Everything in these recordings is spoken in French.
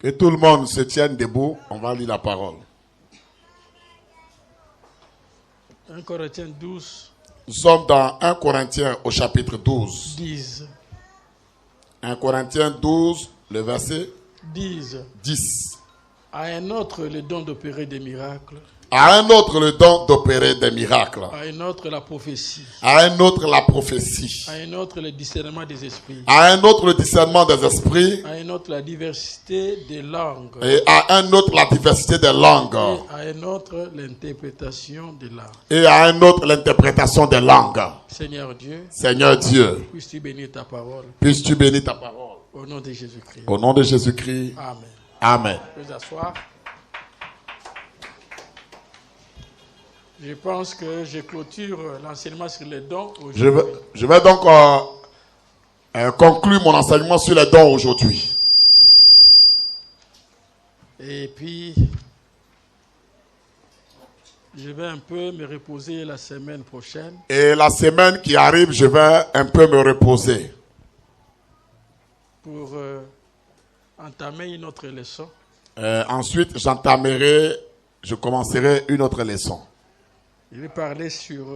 Que tout le monde se tienne debout, on va lire la parole. 1 Corinthiens 12. Nous sommes dans 1 Corinthiens au chapitre 12. 10. 1 Corinthiens 12, le verset 10. 10. À un autre le don d'opérer des miracles. À un autre le don d'opérer des miracles. À un autre la prophétie. À un autre la prophétie. À un autre le discernement des esprits. À un autre le discernement des esprits. À un autre la diversité des langues. Et à un autre la diversité des langues. Et à un autre l'interprétation des langues. Et à un autre l'interprétation des langues. Seigneur Dieu. Seigneur Dieu. Puisses-tu bénir ta parole. Puisses-tu bénir ta parole. Au nom de Jésus-Christ. Au nom de Jésus-Christ. Amen. Amen. Vous asseoir. Je pense que je clôture l'enseignement sur les dons aujourd'hui. Je vais donc conclure mon enseignement sur les dons aujourd'hui. Et puis, je vais un peu me reposer la semaine prochaine. Et la semaine qui arrive, je vais un peu me reposer. Pour entamer une autre leçon. Ensuite, je commencerai une autre leçon. Je vais parler sur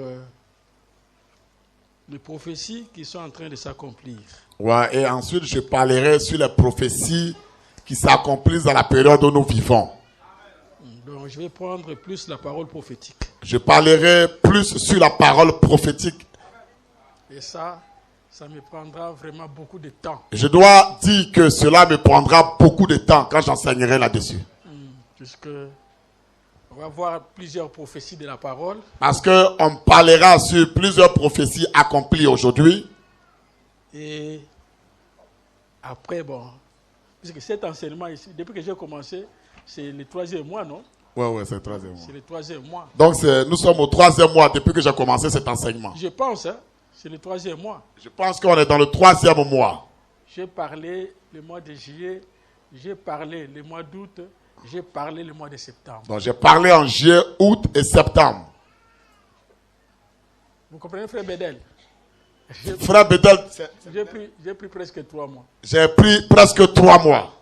les prophéties qui sont en train de s'accomplir. Ouais, et ensuite, je parlerai sur les prophéties qui s'accomplissent dans la période où nous vivons. Donc, je vais prendre plus la parole prophétique. Je parlerai plus sur la parole prophétique. Et ça me prendra vraiment beaucoup de temps. Je dois dire que cela me prendra beaucoup de temps quand j'enseignerai là-dessus. Puisque on va voir plusieurs prophéties de la parole. Parce qu'on parlera sur plusieurs prophéties accomplies aujourd'hui. Et après, puisque cet enseignement ici, depuis que j'ai commencé, c'est le 3e mois, non? Oui, c'est le 3e mois. C'est le 3e mois. Donc nous sommes au 3e mois depuis que j'ai commencé cet enseignement. Je pense, c'est le 3e mois. Je pense qu'on est dans le 3e mois. J'ai parlé le mois de juillet, j'ai parlé le mois d'août, j'ai parlé le mois de septembre. Donc j'ai parlé en juillet, août et septembre. Vous comprenez, frère Bédel? Frère Bédel, j'ai pris presque 3 mois. J'ai pris presque 3 mois.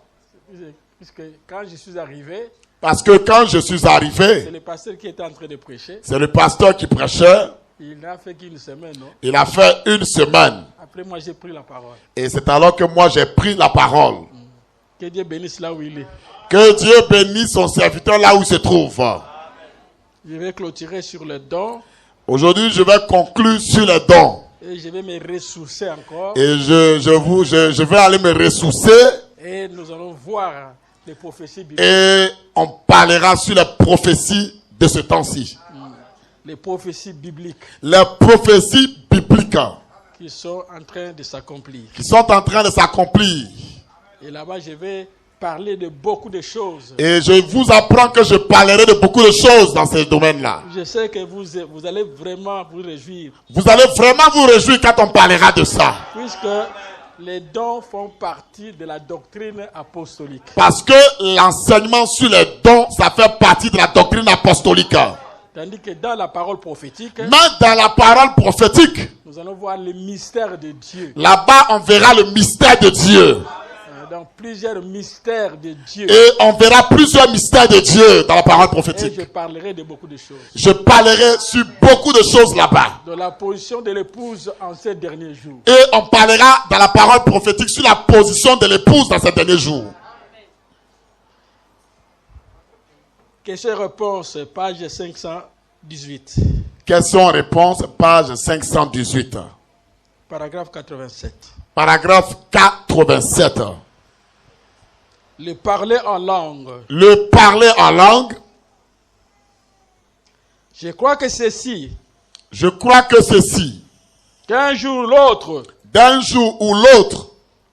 Puisque quand je suis arrivé, parce que quand je suis arrivé, c'est le pasteur qui était en train de prêcher. C'est le pasteur qui prêchait. Il n'a fait qu'une semaine, non? Il a fait une semaine. Après, moi, j'ai pris la parole. Et c'est alors que moi, j'ai pris la parole. Que Dieu bénisse là où il est. Que Dieu bénisse son serviteur là où il se trouve. Je vais clôturer sur les dons. Aujourd'hui, je vais conclure sur les dons. Et je vais me ressourcer encore. Et je vais aller me ressourcer. Et nous allons voir les prophéties bibliques. Et on parlera sur les prophéties de ce temps-ci. Les prophéties bibliques. Les prophéties bibliques. Qui sont en train de s'accomplir. Qui sont en train de s'accomplir. Et là-bas, je vais parler de beaucoup de choses. Et je vous apprends que je parlerai de beaucoup de choses dans ces domaines-là. Je sais que vous allez vraiment vous réjouir. Vous allez vraiment vous réjouir quand on parlera de ça. Puisque les dons font partie de la doctrine apostolique. Parce que l'enseignement sur les dons, ça fait partie de la doctrine apostolique. Tandis que dans la parole prophétique, mais dans la parole prophétique, nous allons voir le mystère de Dieu. Là-bas, on verra le mystère de Dieu. Dans plusieurs mystères de Dieu. Et on verra plusieurs mystères de Dieu dans la parole prophétique. Et je parlerai de beaucoup de choses. Je parlerai sur beaucoup de choses là-bas. De la position de l'épouse en ces derniers jours. Et on parlera dans la parole prophétique sur la position de l'épouse dans ces derniers jours. Questions-réponses, page 518. Questions-réponses, page 518. Paragraphe 87. Paragraphe 87. Le parler en langue. Le parler en langue. Je crois que ceci. Je crois que ceci. Qu'un jour ou l'autre. D'un jour ou l'autre.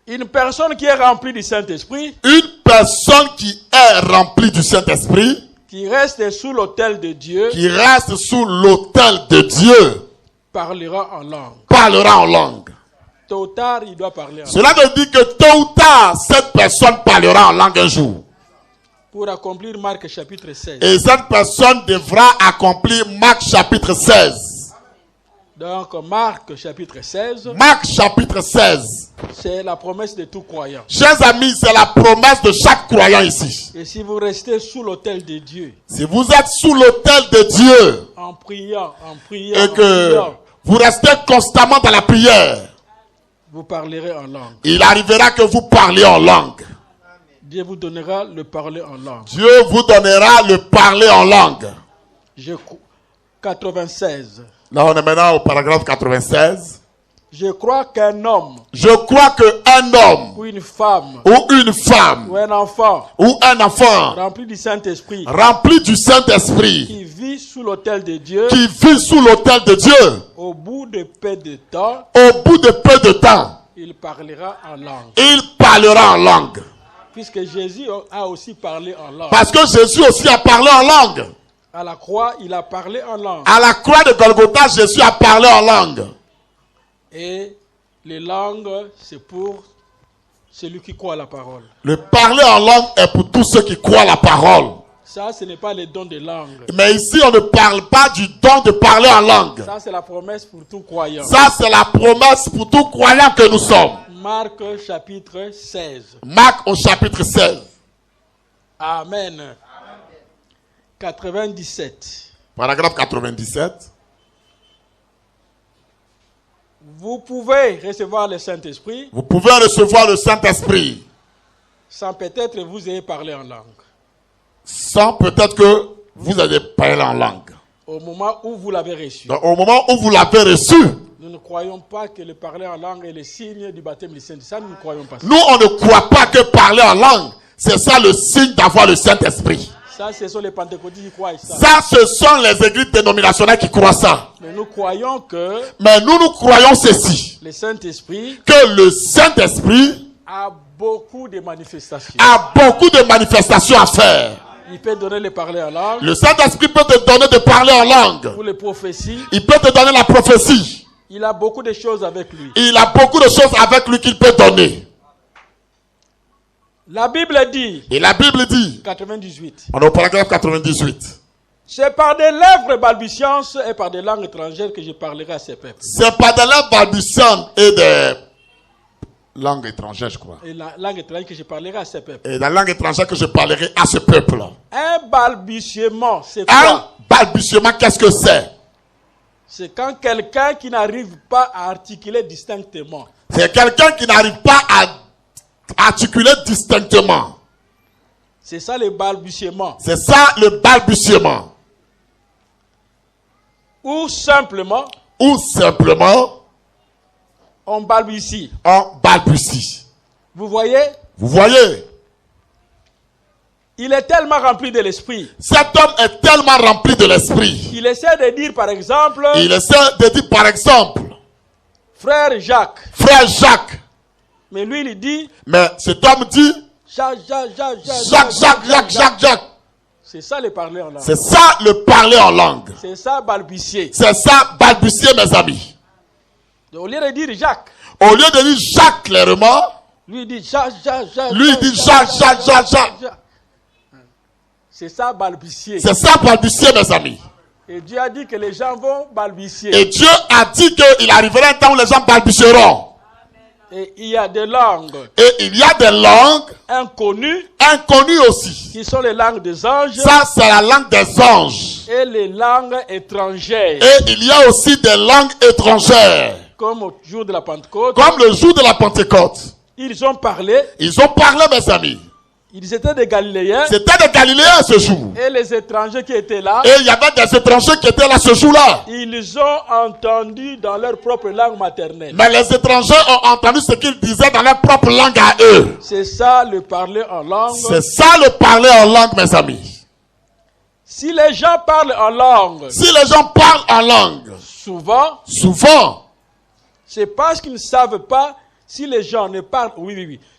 Une personne qui est remplie du Saint-Esprit. Une personne qui est remplie du Saint-Esprit. Qui reste sous l'autel de Dieu. Qui reste sous l'autel de Dieu. Parlera en langue. Parlera en langue. Tôt ou tard, il doit parler en langue. Cela veut dire que tôt ou tard, cette personne parlera en langue un jour. Pour accomplir Marc chapitre 16. Et cette personne devra accomplir Marc chapitre 16. Donc, Marc chapitre 16, Marc chapitre 16. c'est la promesse de tout croyant. Chers amis, c'est la promesse de chaque croyant ici. Et si vous restez sous l'autel de Dieu, Si vous êtes sous l'autel de Dieu en priant, et que vous restez constamment dans la prière, vous parlerez en langue. il arrivera que vous parlez en langue. Dieu vous donnera le parler en langue. Dieu vous donnera le parler en langue. 96. Là, on est maintenant au paragraphe 96. Je crois qu'un homme Je crois qu'un homme ou une femme ou une femme ou un enfant ou un enfant rempli du Saint-Esprit rempli du Saint-Esprit qui vit sous l'autel de Dieu qui vit sous l'autel de Dieu, au bout de peu de temps, au bout de peu de temps, il parlera en langue. il parlera en langue. Puisque Jésus a aussi parlé en langue. Parce que Jésus aussi a parlé en langue. À la croix, il a parlé en langue. À la croix de Golgotha, Jésus a parlé en langue. Et les langues, c'est pour celui qui croit à la parole. Le parler en langue est pour tous ceux qui croient la parole. Ça, ce n'est pas les dons de langue. Mais ici, on ne parle pas du don de parler en langue. Ça, c'est la promesse pour tout croyant. Ça, c'est la promesse pour tout croyant que nous sommes. Marc chapitre 16. Marc au chapitre 16. Amen. 97. Paragraphe 97. Vous pouvez recevoir le Saint-Esprit Vous pouvez recevoir le Saint-Esprit sans peut-être vous ayez parlé en langue. sans peut-être que vous allez parler en langue. Au moment où vous l'avez reçu. Donc, au moment où vous l'avez reçu, Nous ne croyons pas que le parler en langue est le signe du baptême du Saint-Esprit. Ça, nous ne croyons pas. nous, on ne croit pas que parler en langue, c'est ça le signe d'avoir le Saint-Esprit. Ça, ce sont les pentecôtistes qui croient ça. Ça, ce sont les églises dénominationnelles qui croient ça. Mais nous croyons que Mais nous croyons ceci, le Saint-Esprit que le Saint-Esprit a beaucoup de manifestations. a beaucoup de manifestations à faire. Il peut donner le parler en langue, Le Saint-Esprit peut te donner de parler en langue. pour les prophéties. Il peut te donner la prophétie. Il a beaucoup de choses avec lui. Il a beaucoup de choses avec lui qu'il peut donner. La Bible dit, Et la Bible dit, 98, on est au paragraphe 98, c'est par des lèvres balbutiantes et par des langues étrangères que je parlerai à ces peuples. c'est pas de la balbutiante et des langues étrangères, je crois. Et la langue étrangère que je parlerai à ces peuples. Et la langue étrangère que je parlerai à ce peuple-là. Un balbutiement, c'est Un quoi? balbutiement, qu'est-ce que c'est? C'est quand quelqu'un qui n'arrive pas à articuler distinctement. C'est quelqu'un qui n'arrive pas à articuler distinctement. C'est ça le balbutiement. C'est ça le balbutiement. Ou simplement, Ou simplement, on balbutie. on balbutie. Vous voyez, Vous voyez, il est tellement rempli de l'esprit. cet homme est tellement rempli de l'esprit. Il essaie de dire, par exemple, Il essaie de dire, par exemple, frère Jacques. frère Jacques. Mais lui, il dit, Mais cet homme dit, Jacques. Jacques. C'est ça le parler en langue. C'est ça le parler en langue. C'est ça balbutier. C'est ça balbutier, mes amis. Au lieu de dire Jacques, Au lieu de dire Jacques clairement, lui il dit Jacques. lui il dit Jacques. C'est ça balbutier. C'est ça balbutier, mes amis. Et Dieu a dit que les gens vont balbutier. Et Dieu a dit qu'il arrivera un temps où les gens balbutieront. Et il y a des langues Et il y a des langues inconnues inconnues aussi. qui sont les langues des anges Ça, c'est la langue des anges. et les langues étrangères. Et il y a aussi des langues étrangères. Comme au jour de la Pentecôte, Comme le jour de la Pentecôte. ils ont parlé. Ils ont parlé, mes amis. Ils étaient des Galiléens. C'était des Galiléens ce jour. Et les étrangers qui étaient là, Et il y avait des étrangers qui étaient là ce jour-là. ils ont entendu dans leur propre langue maternelle. Mais les étrangers ont entendu ce qu'ils disaient dans leur propre langue à eux. C'est ça le parler en langue. C'est ça le parler en langue, mes amis. Si les gens parlent en langue, Si les gens parlent en langue, souvent, c'est parce qu'ils ne savent pas. Si les gens ne parlent,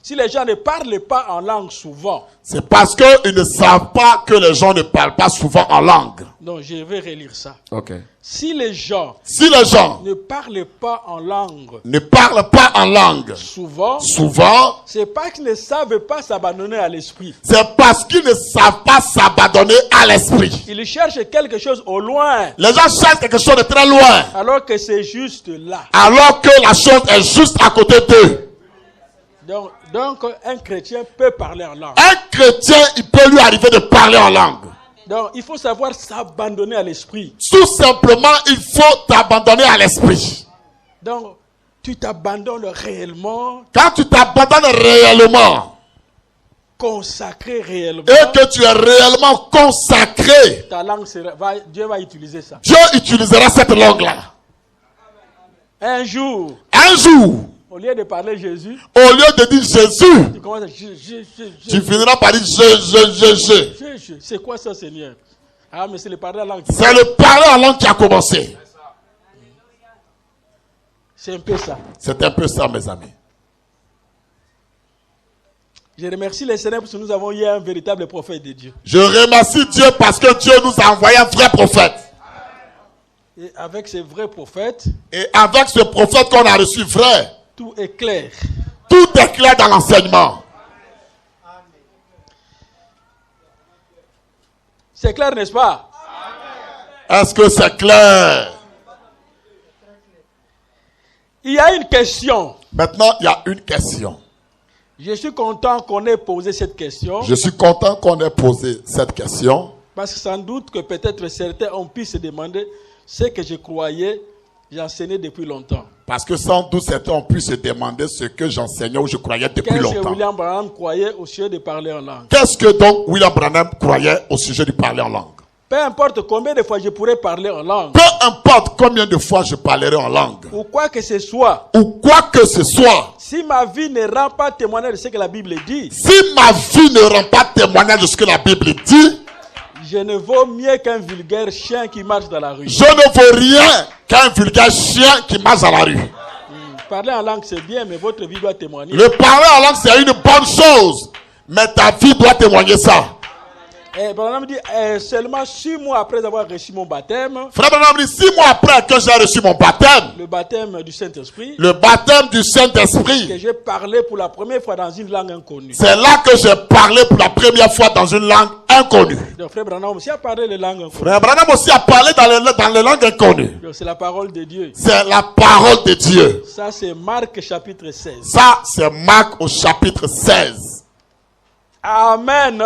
si les gens ne parlent pas en langue souvent, c'est parce qu'ils ne savent pas que les gens ne parlent pas souvent en langue. Donc, je vais relire ça. Ok. Si les gens Si les gens ne parlent pas en langue, ne parlent pas en langue, souvent, c'est pas qu'ils ne savent pas s'abandonner à l'esprit. c'est parce qu'ils ne savent pas s'abandonner à l'esprit. Ils cherchent quelque chose au loin, Les gens cherchent quelque chose de très loin, alors que c'est juste là. alors que la chose est juste à côté d'eux. Donc, un chrétien peut parler en langue. Un chrétien, il peut lui arriver de parler en langue. Donc, il faut savoir s'abandonner à l'esprit. Tout simplement, il faut t'abandonner à l'esprit. Donc, tu t'abandonnes réellement, Quand tu t'abandonnes réellement consacré réellement. et que tu es réellement consacré, Ta langue Dieu va utiliser ça. Dieu utilisera cette langue-là. Un jour, Un jour, au lieu de parler Jésus, au lieu de dire Jésus, tu commences à tu finiras par dire je. C'est quoi ça, Seigneur? Ah, mais c'est le parler en langue. C'est le parler en langue qui a commencé. C'est un peu ça. C'est un peu ça, mes amis. Je remercie les Seigneur parce que nous avons eu un véritable prophète de Dieu. Je remercie Dieu parce que Dieu nous a envoyé un vrai prophète. Et avec ce vrai prophète, Et avec ce prophète qu'on a reçu vrai, tout est clair. tout est clair dans l'enseignement. C'est clair, n'est-ce pas? Est-ce que c'est clair? Il y a une question. Maintenant, il y a une question. Je suis content qu'on ait posé cette question. Je suis content qu'on ait posé cette question. Parce que sans doute que peut-être certains ont pu se demander ce que je croyais, j'enseignais depuis longtemps. Parce que sans doute certains ont pu se demander ce que j'enseignais ou je croyais depuis Qu'est-ce que longtemps. William Branham croyait au sujet de parler en langue? Qu'est-ce que donc William Branham croyait au sujet du parler en langue? Peu importe combien de fois je pourrais parler en langue, Peu importe combien de fois je parlerai en langue, ou quoi que ce soit, ou quoi que ce soit, si ma vie ne rend pas témoignage de ce que la Bible dit, si ma vie ne rend pas témoignage de ce que la Bible dit, je ne vaux mieux qu'un vulgaire chien qui marche dans la rue. je ne vaux rien qu'un vulgaire chien qui marche dans la rue. Parler en langue, c'est bien, mais votre vie doit témoigner. Le parler en langue, c'est une bonne chose, mais ta vie doit témoigner ça. Et Branham dit, seulement 6 mois après avoir reçu mon baptême, Frère Branham dit, 6 mois après que j'ai reçu mon baptême, le baptême du Saint-Esprit, le baptême du que Saint-Esprit, j'ai parlé pour la première fois dans une langue inconnue. c'est là que j'ai parlé pour la première fois dans une langue inconnue. Donc frère Branham aussi a parlé les langues inconnues. Frère Branham aussi a parlé dans les langues inconnues. Donc c'est la parole de Dieu. C'est la parole de Dieu. Ça c'est Marc chapitre 16. Ça, c'est Marc au chapitre 16. Amen.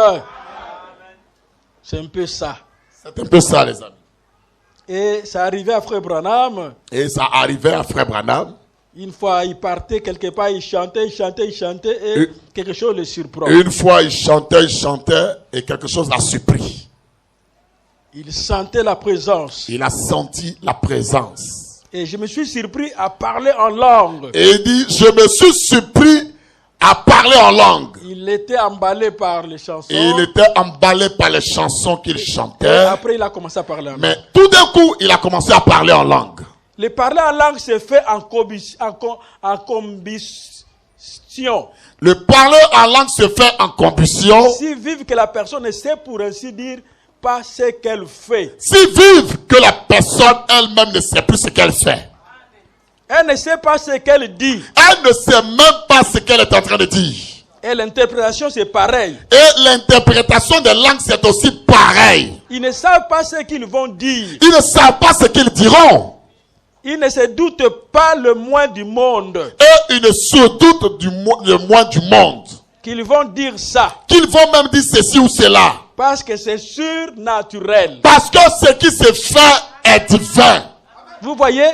C'est un peu ça. C'est un peu ça, les amis. Et ça arrivait à frère Branham. Et ça arrivait à Frère Branham. Une fois, il partait quelque part, il chantait, et quelque chose le surprend. Une fois, il chantait, et quelque chose l'a surpris. Il sentait la présence. Il a senti la présence. Et je me suis surpris à parler en langue. Et il dit, je me suis surpris à parler en langue. Il était emballé par les chansons. Et il était emballé par les chansons qu'il Et chantait. après, il a commencé à parler en langue. Mais tout d'un coup, il a commencé à parler en langue. Le parler en langue se fait en combustion. Le parler en langue se fait en combustion. Si vive que la personne ne sait pour ainsi dire pas ce qu'elle fait. Si vive que la personne elle-même ne sait plus ce qu'elle fait. Elle ne sait pas ce qu'elle dit. Elle ne sait même pas ce qu'elle est en train de dire. Et l'interprétation c'est pareil. Et l'interprétation des langues c'est aussi pareil. Ils ne savent pas ce qu'ils vont dire. Ils ne savent pas ce qu'ils diront. Ils ne se doutent pas le moins du monde. Et ils ne se doutent le moins du monde. Qu'ils vont dire ça. Qu'ils vont même dire ceci ou cela. Parce que c'est surnaturel. Parce que ce qui se fait est divin. Vous voyez?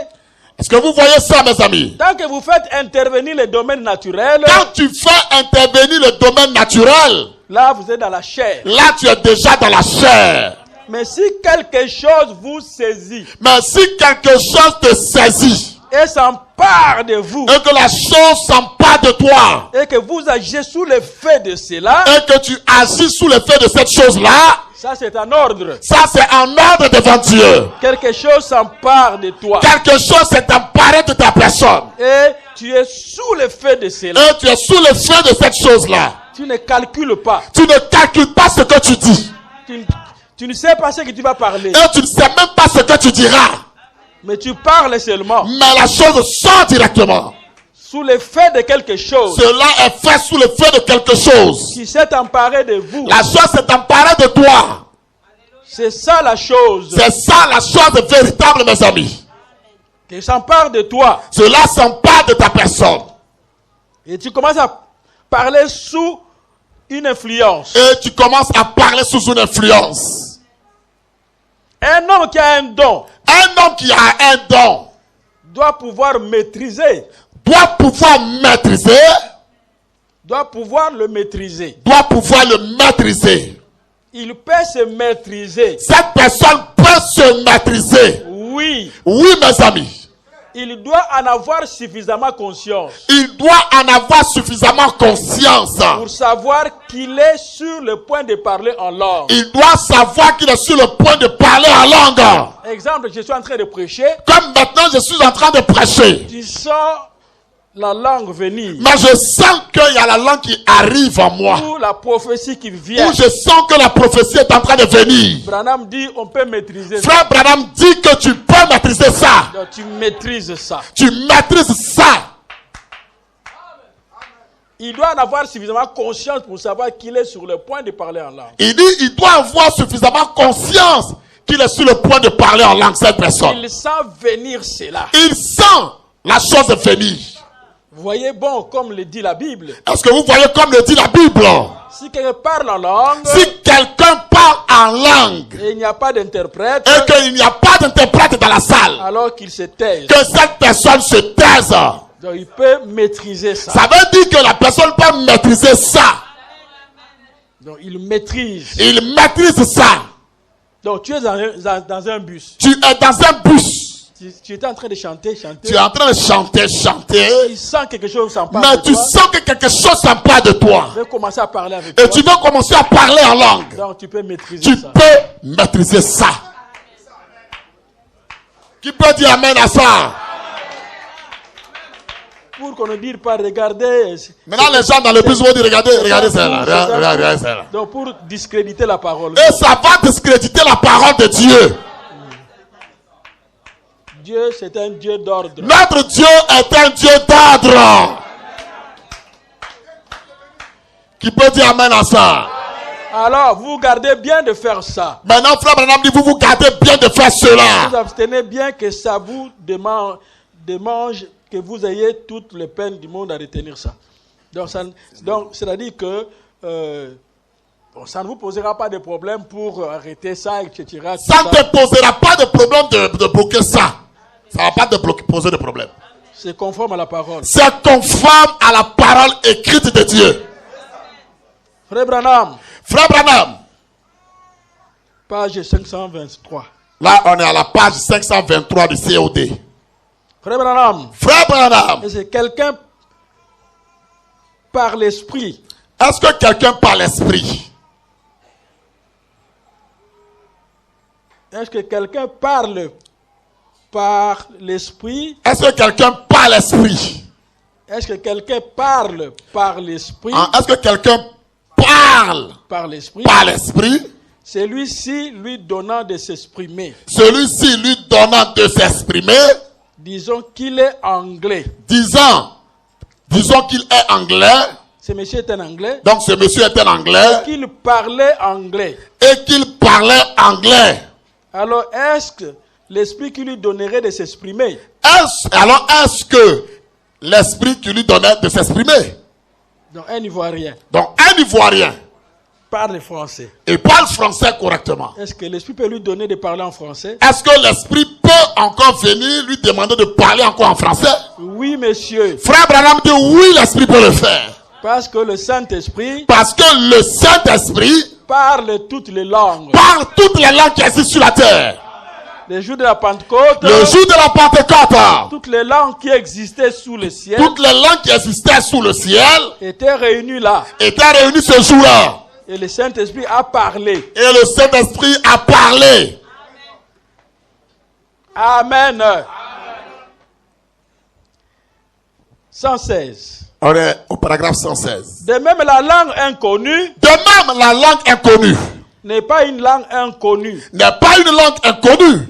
Est-ce que vous voyez ça, mes amis? Tant que vous faites intervenir le domaine naturel, Quand tu fais intervenir le domaine naturel, là vous êtes dans la chair. là tu es déjà dans la chair. Mais si quelque chose vous saisit Mais si quelque chose te saisit et s'empare de vous et que la chose s'empare de toi et que vous agissez sous l'effet de cela, et que tu agis sous l'effet de cette chose-là, ça c'est un ordre. ça c'est un ordre devant Dieu. Quelque chose s'empare de toi Quelque chose s'est emparé de ta personne et tu es sous l'effet de cela. et tu es sous l'effet de cette chose-là. Tu ne calcules pas. Tu ne calcules pas ce que tu dis. Tu ne sais pas ce que tu vas parler. Et tu ne sais même pas ce que tu diras. Mais tu parles seulement. Mais la chose sort directement. Sous l'effet de quelque chose. Cela est fait sous l'effet de quelque chose. Qui s'est emparé de vous. La chose s'est emparée de toi. C'est ça la chose. C'est ça la chose véritable, mes amis. Qui s'empare de toi. Cela s'empare de ta personne. Et tu commences à parler sous une influence. Et tu commences à parler sous une influence. Un homme qui a un don. Un homme qui a un don doit pouvoir maîtriser. Doit pouvoir maîtriser. Doit pouvoir le maîtriser. Doit pouvoir le maîtriser. Il peut se maîtriser. Cette personne peut se maîtriser. Oui. Oui, mes amis. Il doit en avoir suffisamment conscience. Il doit en avoir suffisamment conscience. Pour savoir qu'il est sur le point de parler en langue. Il doit savoir qu'il est sur le point de parler en langue. Exemple, je suis en train de prêcher. Comme maintenant je suis en train de prêcher. Tu sens la langue venir. Mais je sens qu'il y a la langue qui arrive en moi. Ou la prophétie qui vient. Ou je sens que la prophétie est en train de venir. Branham dit on peut maîtriser ça. Frère Branham dit que tu peux maîtriser ça. Donc, tu maîtrises ça. Tu maîtrises ça. Il doit en avoir suffisamment conscience pour savoir qu'il est sur le point de parler en langue. Il dit il doit avoir suffisamment conscience qu'il est sur le point de parler en langue, cette personne. Il sent venir cela. Il sent la chose venir. Vous voyez, bon, comme le dit la Bible. Est-ce que vous voyez comme le dit la Bible? Si quelqu'un parle en langue. Si quelqu'un parle en langue. Et il n'y a pas d'interprète. Et qu'il n'y a pas d'interprète dans la salle. Alors qu'il se taise. Que cette personne se taise. Donc il peut maîtriser ça. Ça veut dire que la personne peut maîtriser ça. Donc il maîtrise. Il maîtrise ça. Donc tu es dans un bus. Tu es dans un bus. Tu étais en train de chanter. Tu es en train de chanter. Tu sens quelque chose s'empare mais de tu toi. sens que quelque chose s'empare de toi. Tu veux commencer à parler avec Et toi. tu veux commencer à parler en langue. Donc tu peux maîtriser Tu ça. peux maîtriser ça. Qui peut dire amen à ça? Pour qu'on ne dise pas, regardez. Maintenant les gens dans le bus vont dire, regardez celle-là. Regardez celle-là. Donc pour discréditer la parole. Et ça va discréditer la parole de Dieu. Dieu, c'est un Dieu d'ordre. Notre Dieu est un Dieu d'ordre. Qui peut dire amen à ça? Alors, vous gardez bien de faire ça. Maintenant, frère Branham dit, vous gardez bien de faire cela. Vous abstenez bien que ça vous démange, que vous ayez toutes les peines du monde à retenir ça. Donc c'est-à-dire que ça ne vous posera pas de problème pour arrêter ça, etc. Ça ne te posera pas de problème de bloquer ça. Ça ne va pas te poser de problème. C'est conforme à la parole. C'est conforme à la parole écrite de Dieu. Frère Branham. Frère Branham. Page 523. Là, on est à la page 523 du COD. Frère Branham. Frère Branham. Est-ce que quelqu'un par l'esprit? Est-ce que quelqu'un par l'esprit? Est-ce que quelqu'un parle par l'esprit? Est-ce que quelqu'un par l'esprit? Est-ce que quelqu'un parle par l'esprit? Est-ce que quelqu'un parle par l'esprit? Par l'esprit? Celui-ci lui donnant de s'exprimer. Celui-ci lui donnant de s'exprimer. Disons qu'il est anglais. Disons qu'il est anglais. Ce monsieur est un anglais. Donc ce monsieur est un anglais. Et qu'il parlait anglais. Et qu'il parlait anglais. Alors est-ce que l'esprit qui lui donnerait de s'exprimer? Est-ce que l'esprit qui lui donnait de s'exprimer? Donc un Ivoirien. Donc un Ivoirien. Parle français. Et parle français correctement. Est-ce que l'esprit peut lui donner de parler en français? Est-ce que l'esprit peut encore venir lui demander de parler encore en français? Oui, monsieur. Frère Branham dit oui, l'esprit peut le faire. Parce que le Saint-Esprit. Parce que le Saint-Esprit parle toutes les langues. Parle toutes les langues qui existent sur la terre. Le jour de la Pentecôte. Le jour de la Pentecôte. Toutes les langues qui existaient sous le ciel. Toutes les langues qui existaient sous le ciel. Étaient réunies là. Étaient réunies ce jour-là. Et le Saint-Esprit a parlé. Et le Saint-Esprit a parlé. Amen. 116. On est au paragraphe 116. De même la langue inconnue. De même la langue inconnue. n'est pas une langue inconnue. n'est pas une langue inconnue.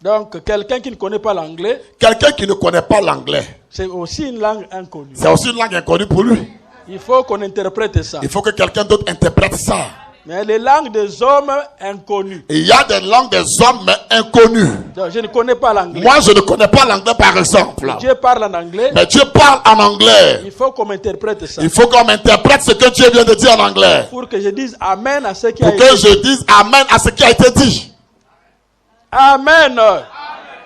Donc, quelqu'un qui ne connaît pas l'anglais, Quelqu'un qui ne connaît pas l'anglais, c'est aussi une langue inconnue. c'est aussi une langue inconnue pour lui. Il faut qu'on interprète ça. Il faut que quelqu'un d'autre interprète ça. Mais les langues des hommes inconnus. Et il y a des langues des hommes mais inconnues. Donc, je ne connais pas l'anglais. Moi, je ne connais pas l'anglais par exemple. Dieu parle en anglais. Mais Dieu parle en anglais. Il faut qu'on m'interprète ça. Il faut qu'on m'interprète ce que Dieu vient de dire en anglais. Pour que je dise Amen à ce qui a Pour été que dit. je dise Amen à ce qui a été dit. Amen.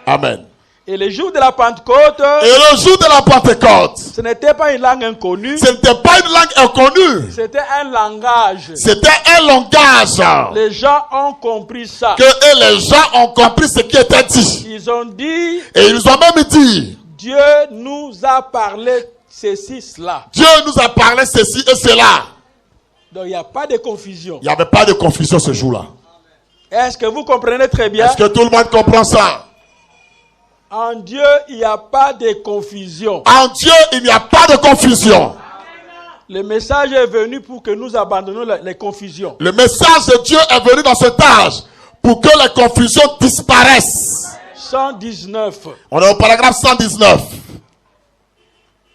Amen. Et le jour de la Pentecôte, Et le jour de la Pentecôte, ce n'était pas une langue inconnue. ce n'était pas une langue inconnue. C'était un langage. C'était un langage. Les gens ont compris ça. Et les gens ont compris ce qui était dit. Ils ont dit, Et ils ont même dit, Dieu nous a parlé ceci, cela. Dieu nous a parlé ceci et cela. Donc il n'y a pas de confusion. Il n'y avait pas de confusion ce jour-là. Est-ce que vous comprenez très bien? Est-ce que tout le monde comprend ça? En Dieu, il n'y a pas de confusion. En Dieu, il n'y a pas de confusion. Le message est venu pour que nous abandonnions les confusions. Le message de Dieu est venu dans cet âge pour que les confusions disparaissent. 119. On est au paragraphe 119.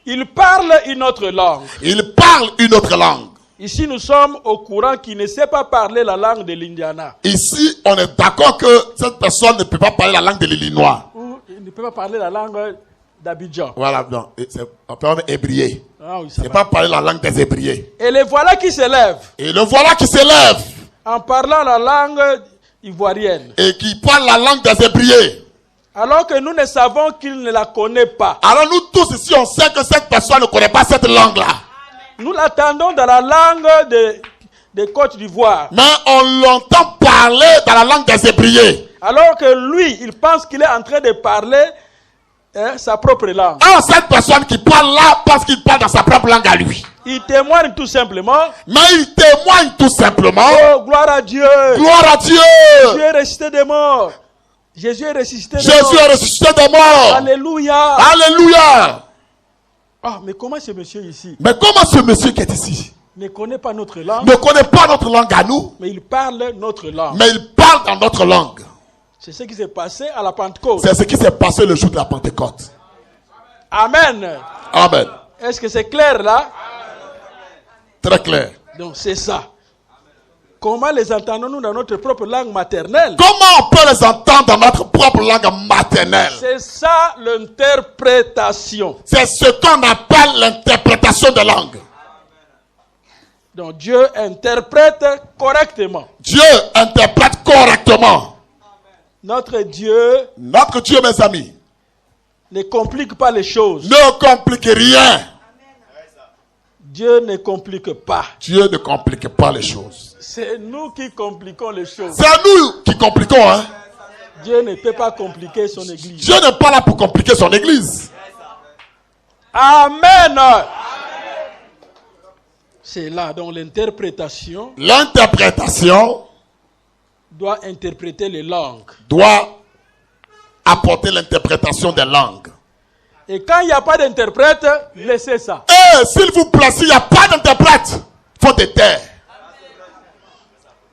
Il parle une autre langue. Il parle une autre langue. Ici, nous sommes au courant qui ne sait pas parler la langue de l'Indiana. Ici, on est d'accord que cette personne ne peut pas parler la langue de l'Illinois. Ou il ne peut pas parler la langue d'Abidjan. Voilà, non. On peut même hébrier. Ah oui, ça C'est va. pas parler la langue des hébriers. Et les voilà qui se lèvent Et le voilà qui s'élève en parlant la langue ivoirienne. et qui parle la langue des hébriers. Alors que nous ne savons qu'il ne la connaît pas. Alors nous tous ici, on sait que cette personne ne connaît pas cette langue-là. Nous l'attendons dans la langue de Côte d'Ivoire. Mais on l'entend parler dans la langue des hébriers. Alors que lui, il pense qu'il est en train de parler sa propre langue. Alors cette personne qui parle là, parce qu'il parle dans sa propre langue à lui. Il témoigne tout simplement. Mais il témoigne tout simplement. Oh, gloire à Dieu. Gloire à Dieu. Dieu est ressuscité des morts. Jésus est ressuscité des Jésus morts. est ressuscité des morts. Alléluia. Alléluia. Ah, mais comment ce monsieur ici Mais comment ce monsieur qui est ici ne connaît pas notre langue, ne connaît pas notre langue à nous, mais il parle notre langue? mais il parle dans notre langue. C'est ce qui s'est passé à la Pentecôte. C'est ce qui s'est passé le jour de la Pentecôte. Amen. Amen. Est-ce que c'est clair là? Très clair. Donc c'est ça. Comment les entendons-nous dans notre propre langue maternelle? Comment on peut les entendre dans notre propre langue maternelle? C'est ça l'interprétation. C'est ce qu'on appelle l'interprétation de langue. Donc Dieu interprète correctement. Dieu interprète correctement. Notre Dieu Notre Dieu, mes amis, ne complique pas les choses. ne complique rien. Dieu ne complique pas. Dieu ne complique pas les choses. C'est nous qui compliquons les choses. C'est nous qui compliquons, hein. Dieu ne peut pas compliquer son église. Dieu n'est pas là pour compliquer son église. Amen. C'est là donc l'interprétation L'interprétation doit interpréter les langues. doit apporter l'interprétation des langues. Et quand il n'y a pas d'interprète, laissez ça. Et s'il vous plaît, s'il n'y a pas d'interprète, il faut te taire.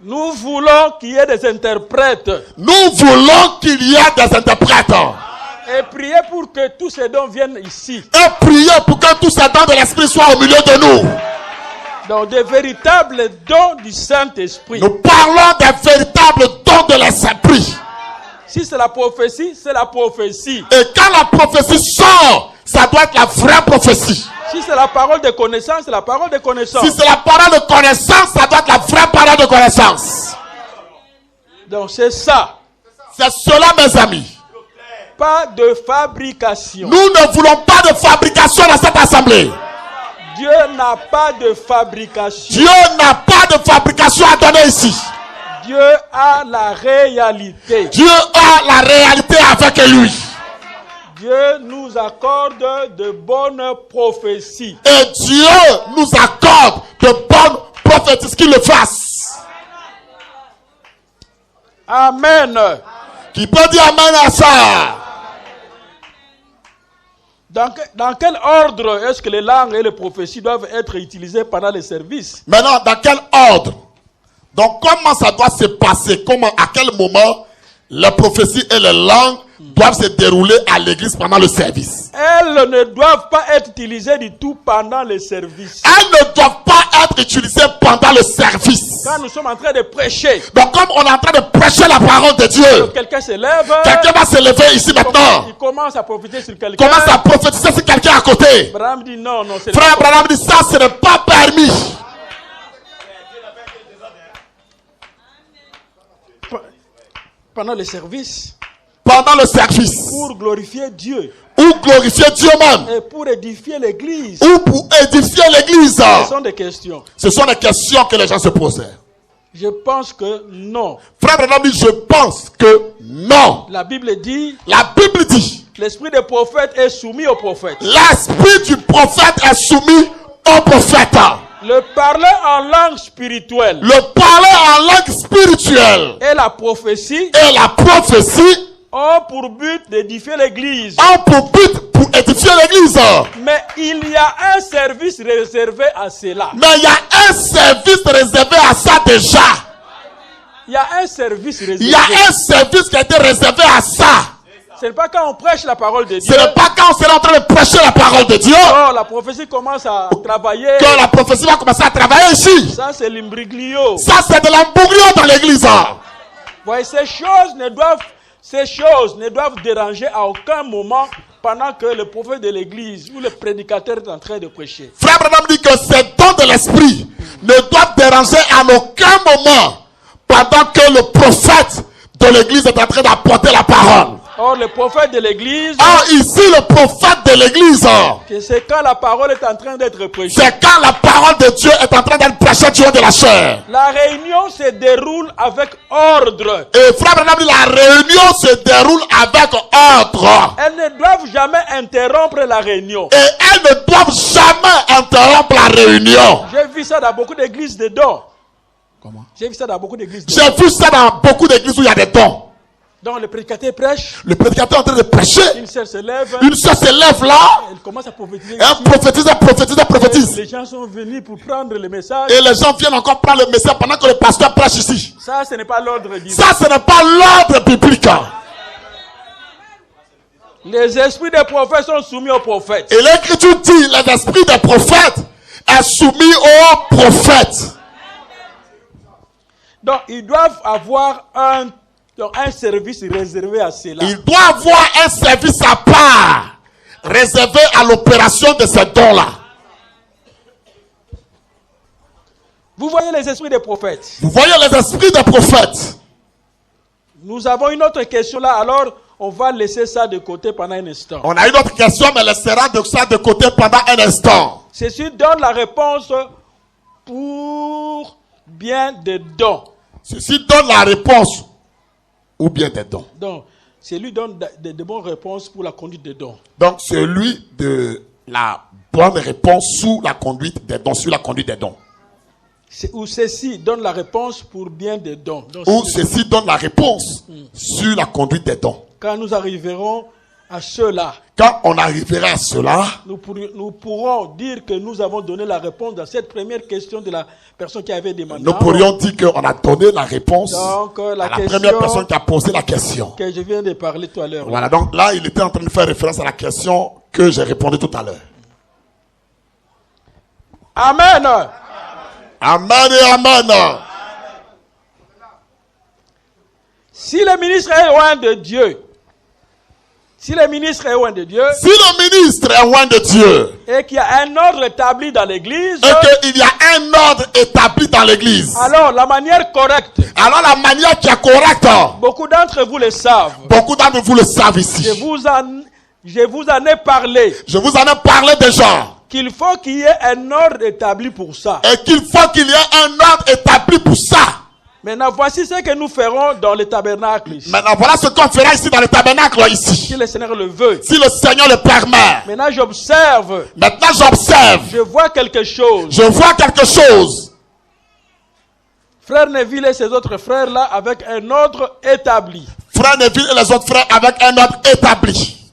Nous voulons qu'il y ait des interprètes. Nous voulons qu'il y ait des interprètes. Et priez pour que tous ces dons viennent ici. Et priez pour que tous ces dons de l'Esprit soient au milieu de nous. Donc des véritables dons du Saint-Esprit. Nous parlons des véritables dons de l'Esprit. Si c'est la prophétie, c'est la prophétie. Et quand la prophétie sort, ça doit être la vraie prophétie. Si c'est la parole de connaissance, c'est la parole de connaissance. Si c'est la parole de connaissance, ça doit être la vraie parole de connaissance. Donc c'est ça. C'est cela, mes amis. Pas de fabrication. Nous ne voulons pas de fabrication dans cette assemblée. Dieu n'a pas de fabrication. Dieu n'a pas de fabrication à donner ici. Dieu a la réalité. Dieu a la réalité avec lui. Dieu nous accorde de bonnes prophéties. Et Dieu nous accorde de bonnes prophéties qu'il le fasse. Amen. Qui peut dire amen à ça? Dans quel ordre est-ce que les langues et les prophéties doivent être utilisées pendant les services? Maintenant, dans quel ordre Donc comment ça doit se passer? Comment, à quel moment les prophéties et les langues doivent se dérouler à l'église pendant le service? Elles ne doivent pas être utilisées du tout pendant le service. Elles ne doivent pas être utilisées pendant le service. Quand nous sommes en train de prêcher, Donc comme on est en train de prêcher la parole de Dieu, quelqu'un se lève, quelqu'un va se lever ici maintenant. il commence à prophétiser sur quelqu'un. Commence à prophétiser sur quelqu'un à côté. Abraham dit non, non, c'est Frère Branham dit ça, ce n'est pas permis. pendant le service. Pendant le service. Pour glorifier Dieu. Ou glorifier Dieu même. Et pour édifier l'église. Ou pour édifier l'église. Ce sont des questions. Ce sont des questions que les gens se posaient. Je pense que non. Frère Branham dit, je pense que non. La Bible dit. La Bible dit. L'esprit des prophètes est soumis au prophète. L'esprit du prophète est soumis au prophète. Le parler en langue spirituelle. Le parler en langue spirituelle. Et la prophétie. Et la prophétie. Ont pour but d'édifier l'église. Ont pour but pour édifier l'église. Mais il y a un service réservé à cela. Mais il y a un service réservé à ça déjà. Il y a un service réservé. Il y a un service qui a été réservé à ça. Ce n'est pas quand on prêche la parole de Dieu. Ce n'est pas quand on sera en train de prêcher la parole de Dieu. Non, la prophétie commence à travailler. Que la prophétie va commencer à travailler ici. Ça, c'est l'imbriglio. Ça, c'est de l'embouglio dans l'église. Voyez, ces choses ne doivent déranger à aucun moment pendant que le prophète de l'église ou le prédicateur est en train de prêcher. Frère Branham dit que ces dons de l'esprit ne doivent déranger à aucun moment pendant que le prophète de l'église est en train d'apporter la parole. Or, le prophète de l'église. Ah, ici, le prophète de l'église. C'est quand la parole est en train d'être prêchée. C'est quand la parole de Dieu est en train d'être prêchée du haut de la chair. La réunion se déroule avec ordre. Et frère Branham dit, la réunion se déroule avec ordre. Elles ne doivent jamais interrompre la réunion. Et elles ne doivent jamais interrompre la réunion. J'ai vu ça dans beaucoup d'églises de dons. Comment? J'ai vu ça dans beaucoup d'églises. J'ai vu ça dans beaucoup d'églises où il y a des dons. Donc le prédicateur prêche. Le prédicateur est en train de prêcher. Une sœur se lève. Une sœur se lève là. Elle commence à prophétiser. Elle prophétise. Les gens sont venus pour prendre le message. Et les gens viennent encore prendre le message pendant que le pasteur prêche ici. Ça, ce n'est pas l'ordre divin. Ça, ce n'est pas l'ordre biblique. Les esprits des prophètes sont soumis aux prophètes. Et l'écriture dit, les esprits des prophètes est soumis aux prophètes. Donc, ils doivent avoir un service réservé à cela. Il doit avoir un service à part, réservé à l'opération de ces dons-là. Vous voyez les esprits des prophètes. Vous voyez les esprits des prophètes. Nous avons une autre question là, alors on va laisser ça de côté pendant un instant. On a une autre question, mais laissera ça de côté pendant un instant. Ceci donne la réponse pour bien des dons. Ceci donne la réponse ou bien des dons. Donc, c'est lui donne de bonnes réponses pour la conduite des dons. Donc, celui de la bonne réponse sous la conduite des dons, sur la conduite des dons. Ou ceci donne la réponse pour bien des dons. Donc, ou ceci donne la réponse sur la conduite des dons. Quand nous arriverons à cela, quand on arrivera à cela, nous pourrons dire que nous avons donné la réponse dans cette première question de la personne qui avait demandé. Nous pourrions dire qu'on a donné la réponse donc, à la première personne qui a posé la question. Que je viens de parler tout à l'heure. Voilà, donc là, il était en train de faire référence à la question que j'ai répondu tout à l'heure. Amen. Amen et amen. Si le ministre est loin de Dieu, si le ministre est loin de Dieu, si le ministre est loin de Dieu, et qu'il y a un ordre établi dans l'église, et qu'il y a un ordre établi dans l'église, alors la manière correcte, alors la manière qui est correcte, beaucoup d'entre vous le savent. Beaucoup d'entre vous le savent ici. Je vous en ai parlé. Je vous en ai parlé déjà. Qu'il faut qu'il y ait un ordre établi pour ça. Et qu'il faut qu'il y ait un ordre établi pour ça. Maintenant, voici ce que nous ferons dans le tabernacle ici. Maintenant, voilà ce qu'on fera ici dans le tabernacle ici. Si le Seigneur le veut. Si le Seigneur le permet. Maintenant, j'observe. Maintenant, j'observe. Je vois quelque chose. Je vois quelque chose. Frère Neville et ses autres frères là avec un ordre établi. Frère Neville et les autres frères avec un ordre établi.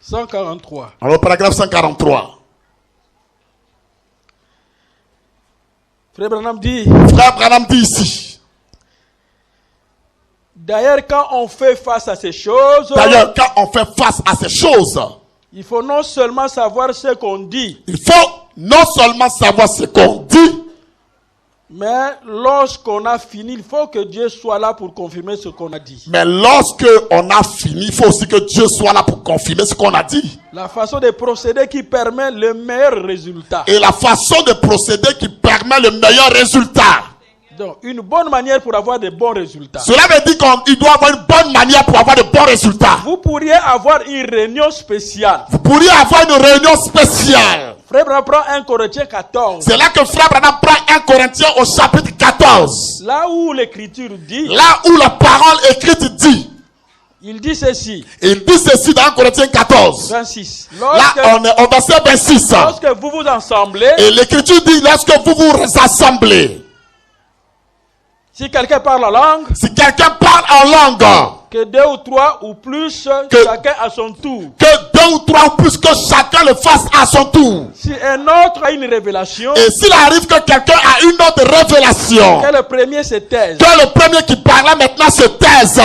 143. Alors, paragraphe 143. Frère Branham dit, Frère Branham dit ici. d'ailleurs, quand on fait face à ces choses, D'ailleurs, quand on fait face à ces choses, il faut non seulement savoir ce qu'on dit, il faut non seulement savoir ce qu'on dit, mais lorsqu'on a fini, il faut que Dieu soit là pour confirmer ce qu'on a dit. mais lorsque on a fini, il faut aussi que Dieu soit là pour confirmer ce qu'on a dit. La façon de procéder qui permet le meilleur résultat. Et la façon de procéder qui permet le meilleur résultat. Donc, une bonne manière pour avoir de bons résultats. Cela veut dire qu'il doit avoir une bonne manière pour avoir de bons résultats. Vous pourriez avoir une réunion spéciale. Vous pourriez avoir une réunion spéciale. Frère Branham prend 1 Corinthiens 14. C'est là que Frère Branham prend 1 Corinthiens au chapitre 14. Là où l'écriture dit, Là où la parole écrite dit. il dit ceci. Il dit ceci dans 1 Corinthiens 14. 26. Là, on est au verset 26. Lorsque vous vous assemblez, Et l'écriture dit, lorsque vous vous assemblez, si quelqu'un parle en langue, si quelqu'un parle en langue, que 2 ou 3 ou plus, Que- chacun à son tour. que 2 ou 3 ou plus que chacun le fasse à son tour. Si un autre a une révélation, Et s'il arrive que quelqu'un a une autre révélation, que le premier se taise. que le premier qui parle maintenant se taise.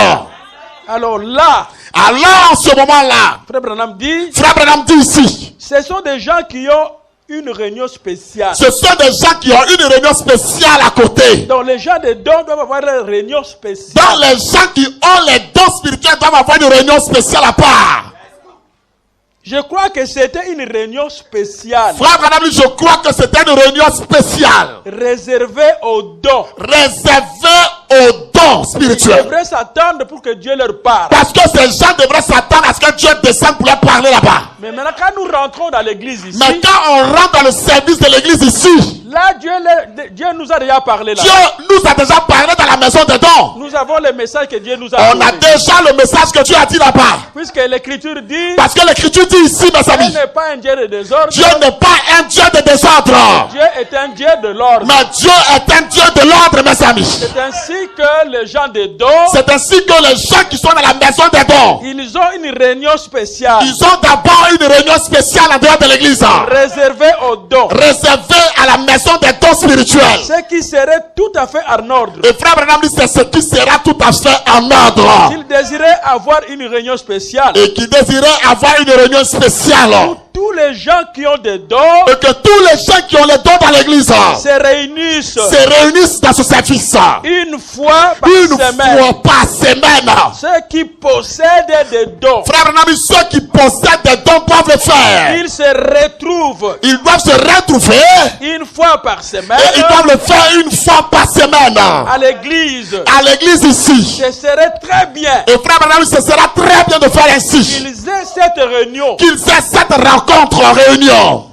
Alors là, Alors en ce moment-là, Frère Branham dit, Frère Branham dit ici, ce sont des gens qui ont une réunion spéciale. ce sont des gens qui ont une réunion spéciale à côté. Donc les gens de dons doivent avoir une réunion spéciale. Donc les gens qui ont les dons spirituels doivent avoir une réunion spéciale à part. Je crois que c'était une réunion spéciale, Frère Branham, je crois que c'était une réunion spéciale, réservée aux dons. réservée aux dons Ils spirituels. devraient s'attendre pour que Dieu leur parle. Parce que ces gens devraient s'attendre à ce que Dieu descende pour leur parler là-bas. Mais maintenant, quand nous rentrons dans l'église ici, Mais quand on rentre dans le service de l'église ici, là, Dieu nous a déjà parlé là. Dieu nous a déjà parlé dans la maison des dons. Nous avons le message que Dieu nous a On a donné. déjà le message que Dieu a dit là-bas. Puisque l'écriture dit, Parce que l'écriture dit ici, mes Dieu amis, n'est pas un Dieu de désordre, Dieu n'est pas un Dieu de désordre. Dieu est un Dieu de l'ordre. Mais Dieu est un Dieu de l'ordre, mes amis. C'est ainsi que les gens de dons, C'est ainsi que les gens qui sont dans la maison des dons, ils ont une réunion spéciale ils ont d'abord une réunion spéciale en dehors de l'église, réservée aux dons. réservée à la maison des dons spirituels. Ce qui serait tout à fait en ordre. Et Frère Branham dit, c'est ce qui sera tout à fait en ordre. S'ils désiraient avoir une réunion spéciale, Et qui désirait avoir une réunion spéciale. tous les gens qui ont des dons Et que tous les gens qui ont les dons dans l'église se réunissent se réunissent dans ce service une fois par une semaine. fois par semaine. Ceux qui possèdent des dons, Frère Branham dit, ceux qui possèdent des dons doivent le faire. ils se retrouvent Ils doivent se retrouver une fois par semaine et ils doivent le faire une fois par semaine à l'église. à l'église ici. Ce serait très bien Et Frère Branham dit, ce sera très bien de faire ainsi. qu'ils aient cette réunion. Qu'ils aient cette rencontre en réunion.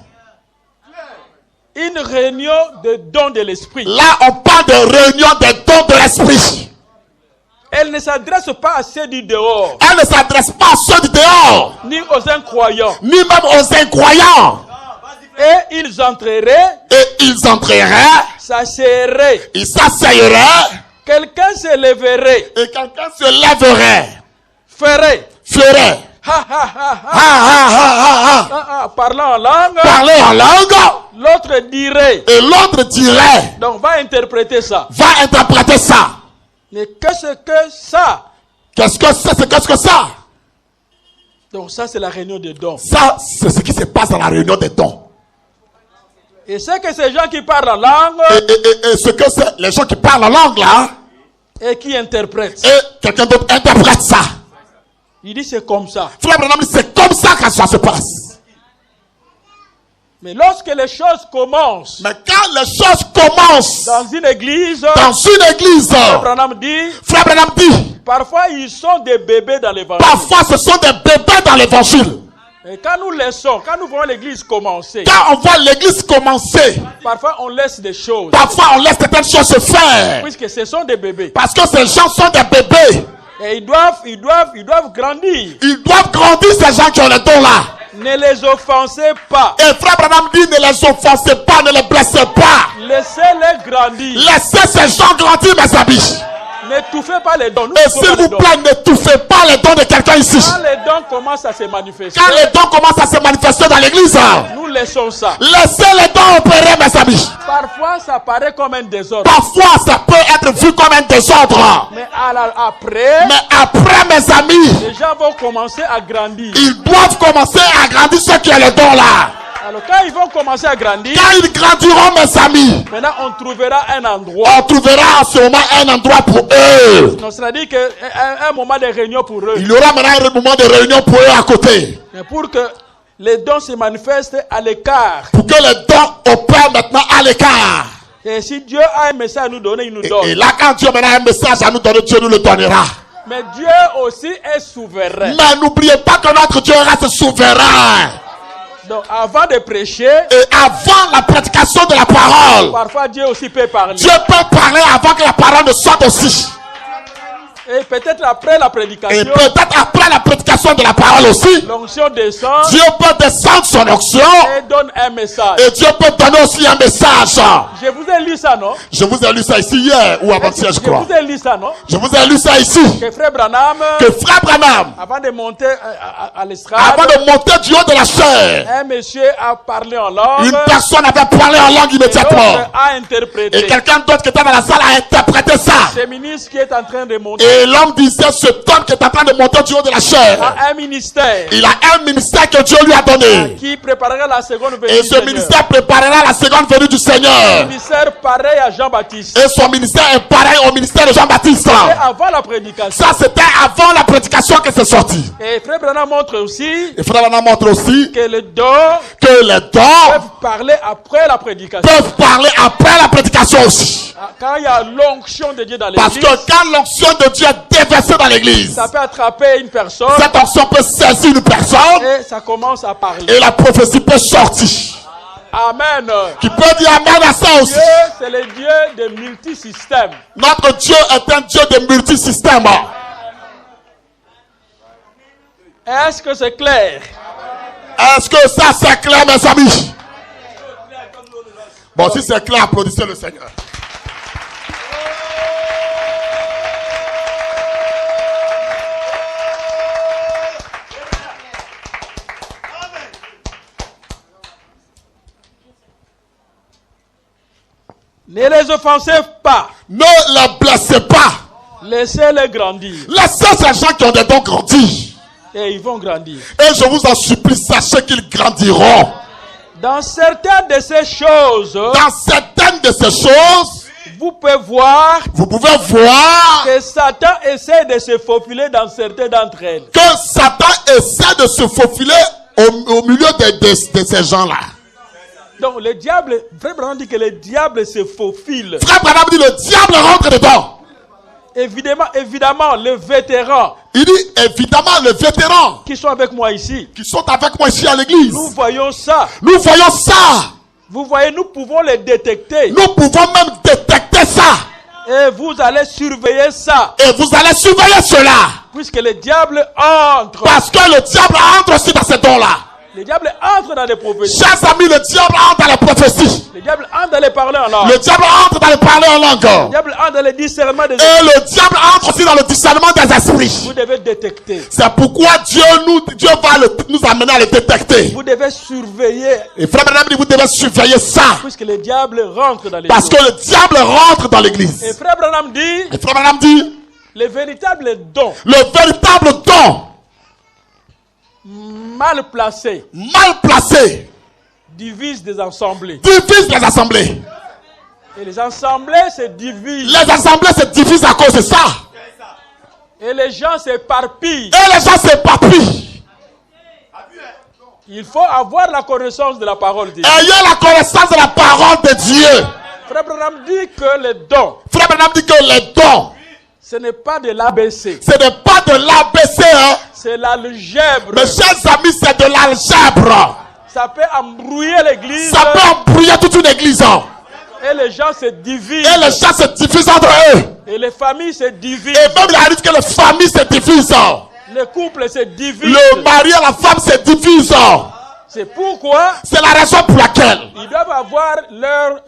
Une réunion de dons de l'esprit. Là, on parle de réunion des dons de l'esprit. Elle ne s'adresse pas à ceux du dehors, Elle ne s'adresse pas à ceux du dehors, ni aux incroyants. ni même aux incroyants. Et ils entreraient, Et ils entreraient, s'asseyeraient. ils s'asseyeraient, Quelqu'un se leverait, et quelqu'un se lèverait, ferait, ferait, ha ha ha ha, parlant en langue. parler en langue, L'autre dirait, et l'autre dirait, donc va interpréter ça. va interpréter ça. Mais qu'est-ce que ça? Qu'est-ce que c'est? Qu'est-ce que ça? Donc ça c'est la réunion des dons. Ça, c'est ce qui se passe dans la réunion des dons. Et c'est que ces gens qui parlent en langue Et ce que c'est, les gens qui parlent en langue là, et qui interprètent, et quelqu'un d'autre interprète ça. il dit c'est comme ça. Frère Branham dit, c'est comme ça que ça se passe. Mais lorsque les choses commencent Mais quand les choses commencent dans une église, dans une église, Branham dit, Frère Branham dit, parfois ils sont des bébés dans l'évangile. parfois ce sont des bébés dans l'évangile. Et quand nous laissons, quand nous voyons l'église commencer, Quand on voit l'église commencer, parfois on laisse des choses. parfois on laisse certaines choses se faire. Puisque ce sont des bébés. Parce que ces gens sont des bébés. Et ils doivent grandir. Ils doivent grandir, ces gens qui ont les dons là. Ne les offensez pas. Et Frère Branham dit, ne les offensez pas, ne les blessez pas. Laissez-les grandir. Laissez ces gens grandir, mes amis. N'étouffez pas les dons. Et s'il vous plaît, n'étouffez pas les dons de quelqu'un ici. Quand les dons commencent à se manifester, Quand les dons commencent à se manifester dans l'église, nous laissons ça. laissez les dons opérer, mes amis. Parfois, ça paraît comme un désordre. Parfois, ça peut être vu comme un désordre. Mais après, Mais après, mes amis, les gens vont commencer à grandir. ils doivent commencer à grandir ce qui est le don là. Alors, quand ils vont commencer à grandir, Quand ils grandiront, mes amis, maintenant, on trouvera un endroit. on trouvera en ce moment un endroit pour eux. Donc, c'est-à-dire qu'un moment de réunion pour eux. Il y aura maintenant un moment de réunion pour eux à côté. Mais pour que les dons se manifestent à l'écart. Pour que les dons opèrent maintenant à l'écart. Et si Dieu a un message à nous donner, il nous donne. Et là, quand Dieu maintenant a un message à nous donner, Dieu nous le donnera. Mais Dieu aussi est souverain. Mais n'oubliez pas que notre Dieu reste souverain. Donc, avant de prêcher, Et avant la prédication de la parole, parfois Dieu aussi peut parler. Dieu peut parler avant que la parole ne sorte aussi. Et peut-être après la Et prédication, peut-être après la prédication de la parole aussi, l'onction descend Dieu peut descendre son onction. et donne un message. Et Dieu peut donner aussi un message. Je vous ai lu ça, non? Je vous ai lu ça ici hier ou avant-hier, je crois. vous ai lu ça, non? Je vous ai lu ça ici. Que Frère Branham, Que Frère Branham, avant de monter à l'estrade, avant de monter du haut de la chair, un monsieur a parlé en langue. une personne avait parlé en langue Et immédiatement. l'autre a interprété. Et quelqu'un d'autre qui était dans la salle a interprété ça. Ce ministre qui est en train de monter Et l'homme disait, cet homme qui est en train de monter du haut de la chair, a un ministère il a un ministère que Dieu lui a donné. qui préparera la seconde venue Et du ce Seigneur. ministère préparera la seconde venue du Un Seigneur. ministère pareil à Jean-Baptiste. Et son ministère est pareil au ministère de Jean-Baptiste. Et avant la prédication. Ça, c'était avant la prédication que c'est sorti. Et Frère Branham montre aussi Et Frère Branham montre aussi que les dons que les dons peuvent parler après la prédication. peuvent parler après la prédication aussi. Quand il y a l'onction de Dieu dans Parce l'église, que quand l'onction de Dieu est déversée dans l'église, ça peut attraper une personne cette onction peut saisir une personne et ça commence à parler. et la prophétie peut sortir. Amen. Qui peut dire amen à ça aussi. Dieu, c'est le Dieu de multisystèmes. Notre Dieu est un Dieu de multisystèmes. Est-ce que c'est clair? Est-ce que ça c'est clair, mes amis? Bon, si c'est clair, applaudissez le Seigneur. Ne les offensez pas. Ne les blessez pas. Laissez-les grandir. Laissez ces gens qui ont des dons grandir. Et ils vont grandir. Et je vous en supplie, sachez qu'ils grandiront. Dans certaines de ces choses, Dans certaines de ces choses, vous pouvez voir vous pouvez voir que Satan essaie de se faufiler dans certaines d'entre elles. que Satan essaie de se faufiler au milieu de ces gens-là. Donc le diable, Frère Branham dit que le diable se faufile. Frère Branham dit le diable rentre dedans. Évidemment, les vétérans Il dit évidemment les vétérans qui sont avec moi ici, qui sont avec moi ici à l'église. nous voyons ça. Nous voyons ça. Vous voyez, nous pouvons les détecter. Nous pouvons même détecter ça. Et vous allez surveiller ça. Et vous allez surveiller cela. Puisque le diable entre. Parce que le diable entre aussi dans ces dons-là. Le diable entre dans les prophéties. Chers amis, le diable entre dans les prophéties. Le diable entre dans les parler en langue. Le diable entre dans les parler en Le langue. diable entre dans le discernement des Et le diable entre aussi dans le discernement des esprits. Vous devez détecter. C'est pourquoi Dieu va nous amener à les détecter. Vous devez surveiller. Et frère Branham dit, vous devez surveiller ça. Puisque le diable rentre dans les Parce que le diable rentre dans l'église. Et Frère Branham dit, Et frère Branham dit, les véritables dons le véritable don, mal placés mal placé, divisent des assemblées. divise les assemblées. Et les assemblées se divisent. Les assemblées se divisent à cause de ça. Et les gens s'éparpillent. Et les gens s'éparpillent. Il faut avoir la connaissance de la parole de Dieu. Ayez la connaissance de la parole de Dieu. Frère Branham dit que les dons, Frère Branham dit que les dons, ce n'est pas de l'ABC. ce n'est pas de l'ABC. Hein. C'est l'algèbre. Mes chers amis, c'est de l'algèbre. Ça peut embrouiller l'église. Ça peut embrouiller toute une église. Hein. Et les gens se divisent. Et les gens se divisent entre eux. Et les familles se divisent. Et même il arrive que les familles se divisent. Les couples se divisent. Le mari et la femme se divisent. C'est pourquoi C'est la raison pour laquelle ils doivent avoir leur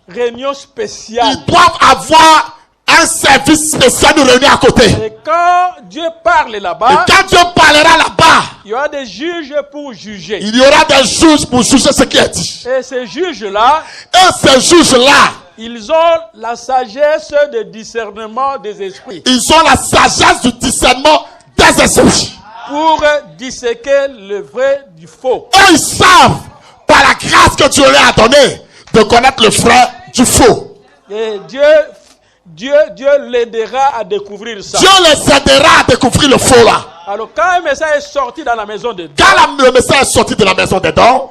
réunion spéciale. ils doivent avoir Un service spécial nous réunit à côté. Et quand Dieu parle Et là-bas, quand Dieu parlera là-bas, il y aura des juges pour juger. il y aura des juges pour juger ce qui est dit. Et ces juges-là, Et ces juges-là, ils ont la sagesse de discernement des esprits ils ont la sagesse du discernement des esprits. pour disséquer le vrai du faux. Eux, ils savent, par la grâce que Dieu leur a donnée, de connaître le vrai du faux. Et Dieu l'aidera à découvrir ça. Dieu les aidera à découvrir le faux là. Alors quand un message est sorti dans la maison de Dieu, Quand le message est sorti de la maison des dons,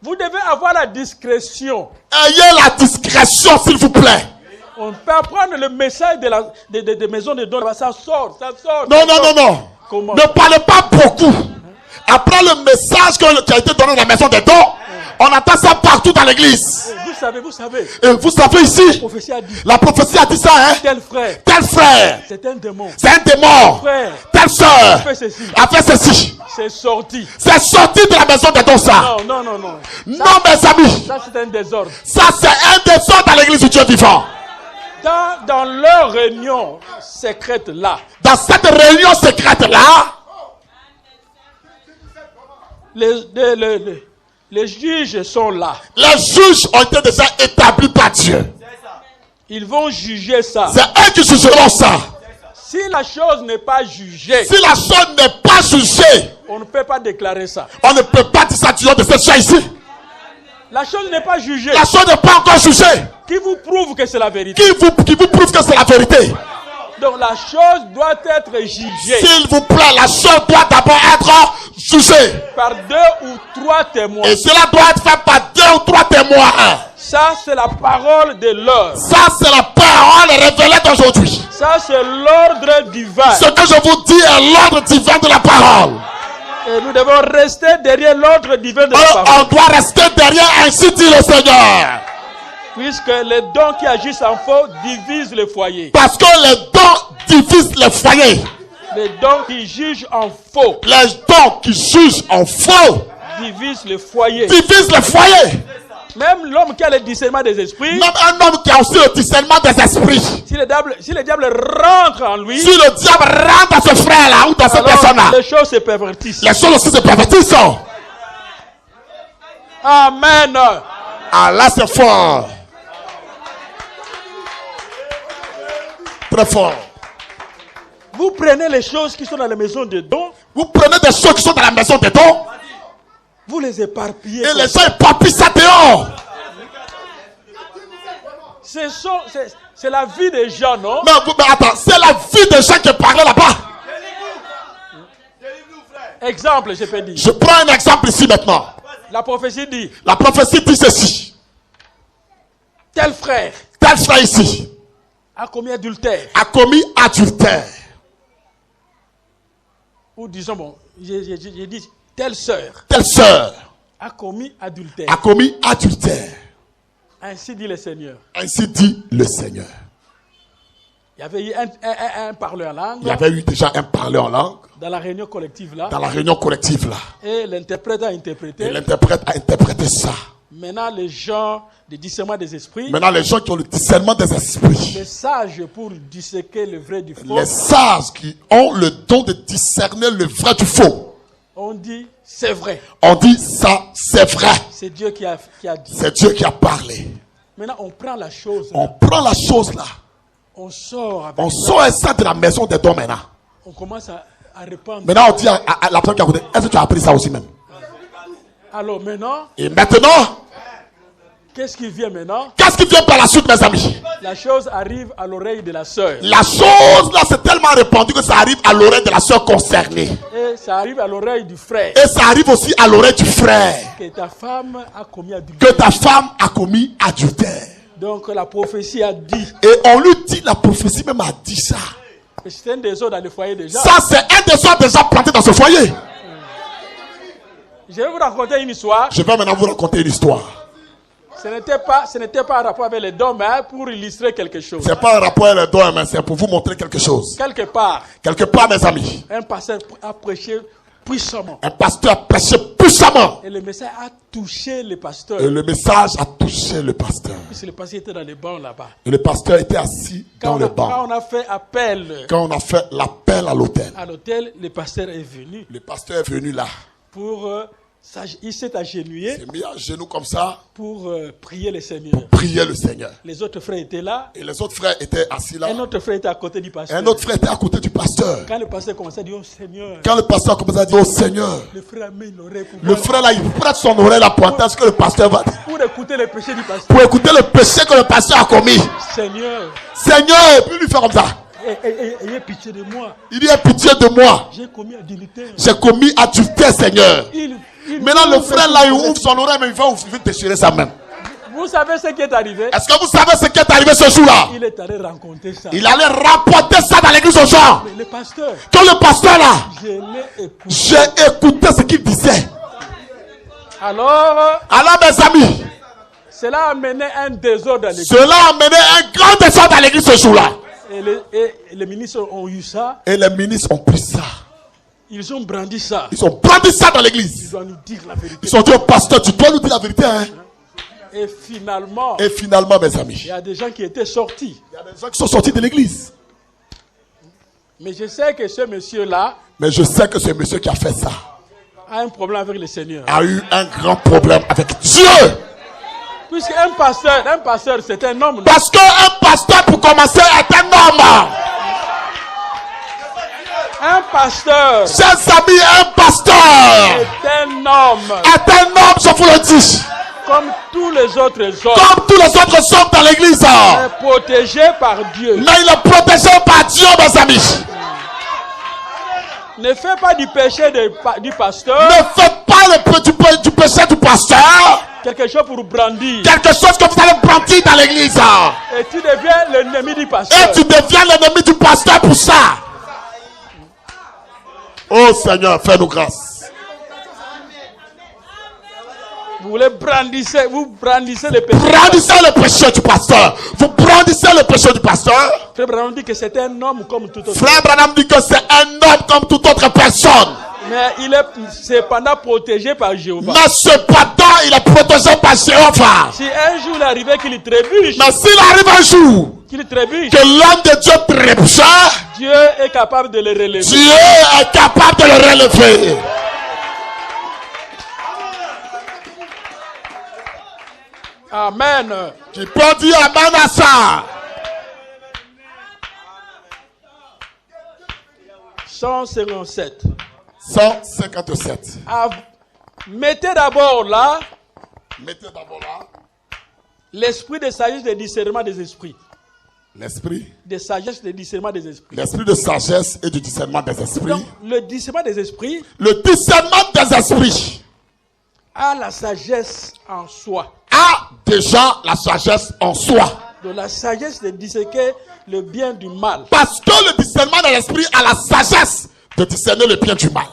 vous devez avoir la discrétion. ayez la discrétion s'il vous plaît. On peut prendre le message de maison de dons, ça sort. Non. Comment? Ne parlez pas beaucoup. Après le message qui a été donné dans la maison des dons, on entend ça partout dans l'église. Vous savez, Et vous savez la ici, prophétie a dit, la prophétie a dit ça, hein. tel frère, Tel frère, c'est un démon. c'est un démon. Frère, Telle soeur fait ceci. a fait ceci. C'est sorti. C'est sorti de la maison des dons ça. Non. Non mes amis, Ça, c'est un désordre. ça c'est un désordre dans l'église du Dieu vivant. Dans leur réunion secrète là, Dans cette réunion secrète là, les juges sont là. les juges ont été déjà établis par Dieu. Ils vont juger ça. C'est eux qui jugeront ça. Si la chose n'est pas jugée, Si la chose n'est pas jugée, on ne peut pas déclarer ça. on ne peut pas dire ça du nom de cette chose ici. La chose n'est pas jugée. La chose n'est pas encore jugée. Qui vous prouve que c'est la vérité? Qui vous prouve que c'est la vérité? Donc la chose doit être jugée S'il vous plaît, la chose doit d'abord être jugée. par 2 ou 3 témoins. Et cela doit être fait par 2 ou 3 témoins. Ça, c'est la parole de l'heure. Ça, c'est la parole révélée d'aujourd'hui. Ça, c'est l'ordre divin. Ce que je vous dis est l'ordre divin de la parole. Et nous devons rester derrière l'ordre divin de la Et parole. on doit rester derrière, ainsi dit le Seigneur. Puisque les dons qui agissent en faux divisent le foyer. Parce que les dons divisent les foyers. Les dons qui jugent en faux Les dons qui jugent en faux divisent le foyer. divisent les foyers. Même l'homme qui a le discernement des esprits, Même un homme qui a aussi le discernement des esprits. si le diable rentre en lui, Si le diable rentre dans ce frère-là ou dans cette alors personne-là, les choses se pervertissent. les choses aussi se pervertissent. Amen. Ah là c'est fort. Très fort. Vous prenez les choses qui sont dans la maison de dons, Vous prenez des choses qui sont dans la maison des dons vous les éparpillez. et les gens éparpillent ça dehors. C'est la vie des gens, non? Mais attends, c'est la vie des gens qui parlaient là-bas. Exemple, je peux dire. Je prends un exemple ici maintenant. La prophétie dit, La prophétie dit ceci. tel frère Tel frère ici a commis adultère. a commis adultère. Ou disons, bon, j'ai dit, telle sœur Telle sœur a commis adultère. a commis adultère. Ainsi dit le Seigneur. Ainsi dit le Seigneur. Il y avait eu un parleur en langue Il y avait eu déjà un parler en langue dans la réunion collective là. dans la réunion collective là. Et l'interprète a Et interprété. l'interprète a interprété ça. Maintenant, les gens de discernement des esprits, Maintenant, les gens qui ont le discernement des esprits, les sages pour disséquer le vrai du faux, les sages qui ont le don de discerner le vrai du faux, on dit c'est vrai. on dit ça, c'est vrai. C'est Dieu qui a dit. C'est Dieu qui a parlé. Maintenant, on prend la chose, On prend la chose là. on sort avec On ça, sort ça de la maison des dons maintenant. on commence à répandre. Maintenant, on dit à la personne qui a côté, est-ce que tu as appris ça aussi même? Alors maintenant, Et maintenant, qu'est-ce qui vient maintenant? qu'est-ce qui vient par la suite, mes amis? La chose arrive à l'oreille de la sœur. La chose là, c'est tellement répandu que ça arrive à l'oreille de la soeur concernée. Et ça arrive à l'oreille du frère. Et ça arrive aussi à l'oreille du frère. Que ta femme a commis Que adultère. ta femme a commis adultère. Donc la prophétie a dit. Et on lui dit, la prophétie même a dit ça. Et c'est un désordre dans le foyer déjà. Ça, c'est un des sortes déjà plantés dans ce foyer. Je vais vous raconter une histoire. Je vais maintenant vous raconter une histoire. Ce n'était pas un rapport avec les dons, mais pour illustrer quelque chose. C'est pas un rapport avec les dons, mais c'est pour vous montrer quelque chose. Quelque part, Quelque part, mes amis, un pasteur a prêché puissamment. Un pasteur prêchait puissamment. Et le message a touché les pasteurs. Et le message a touché le pasteur. Puisque le pasteur était dans les bancs là-bas. Et le pasteur était assis dans le banc. Quand on a fait appel Quand on a fait l'appel à l'autel. À l'autel, le pasteur est venu. Le pasteur est venu là. Pour il s'est agenouillé. Il s'est mis à genoux comme ça. Pour prier le Seigneur. Prier le Seigneur. Les autres frères étaient là. Et les autres frères étaient assis là. Un autre frère était à côté du pasteur. Un autre frère était à côté du pasteur. Quand le pasteur commençait à dire, oh Seigneur. Quand le pasteur commençait à dire, oh Seigneur. Le frère a mis l'oreille pour le frère là, il prête son oreille à pointer à ce que le pasteur va dire. Pour écouter le péché du pasteur. Pour écouter le péché que le pasteur a commis. Seigneur. Seigneur, et puis lui faire comme ça. Ayez pitié de moi. Il dit, ayez pitié de moi. J'ai commis adultère. J'ai commis adultère, Seigneur. Maintenant, le frère là, il ouvre son oreille, mais il va déchirer sa main. Vous savez ce qui est arrivé? Est-ce que vous savez ce qui est arrivé ce jour-là? Il est allé rencontrer ça. Il allait rapporter ça dans l'église aux gens. Mais le pasteur. Quand le pasteur là, j'ai écouté ce qu'il disait. Alors, mes amis, cela a amené un désordre dans l'église. Cela a amené un grand désordre dans l'église ce jour-là. Et les ministres ont eu ça. Et les ministres ont pris ça. Ils ont brandi ça. Ils ont brandi ça dans l'église. Ils doivent nous dire la vérité. Ils ont dit au pasteur, tu dois nous dire la vérité. Hein? Et finalement, mes amis, il y a des gens qui étaient sortis. Il y a des gens qui sont sortis de l'église. Mais je sais que ce monsieur-là, ce monsieur qui a fait ça a un problème avec le Seigneur. A eu un grand problème avec Dieu. Puisque un pasteur, c'est un homme. Parce qu'un pasteur, pour commencer, est un homme. Un pasteur. Chers amis, un pasteur est un homme. Je vous le dis. Comme tous les autres hommes. Comme tous les autres hommes dans l'église. Il est protégé par Dieu. Mais il est protégé par Dieu, mes amis. Ne fais pas du péché du pasteur. Ne faites pas du péché du pasteur. Quelque chose pour brandir. Quelque chose que vous allez brandir dans l'église. Et tu deviens l'ennemi du pasteur. Et tu deviens l'ennemi du pasteur pour ça. Oh Seigneur, fais-nous grâce. Vous brandissez le péché. Brandissez le péché du pasteur. Vous brandissez le péché du pasteur. Frère Branham dit que c'est un homme comme tout autre. Frère Branham dit que c'est un homme comme toute autre personne. Mais il est cependant protégé par Jéhovah. Mais cependant, il est protégé par Jéhovah. Si un jour il arrivait qu'il trébuche. Mais s'il arrive un jour qu'il trébuche, que l'homme de Dieu trébuche, Dieu est capable de le relever. Dieu est capable de le relever. Amen. Tu peux dire amen à ça. 157. 157. Mettez d'abord là. Mettez d'abord là. L'esprit de sagesse de discernement des esprits. L'esprit de sagesse de discernement des esprits. L'esprit de sagesse et du discernement des esprits. Donc, le discernement des esprits. Le discernement des esprits. A la sagesse en soi. A déjà la sagesse en soi. De la sagesse de discerner le bien du mal. Parce que le discernement de l'esprit a la sagesse de discerner le bien du mal.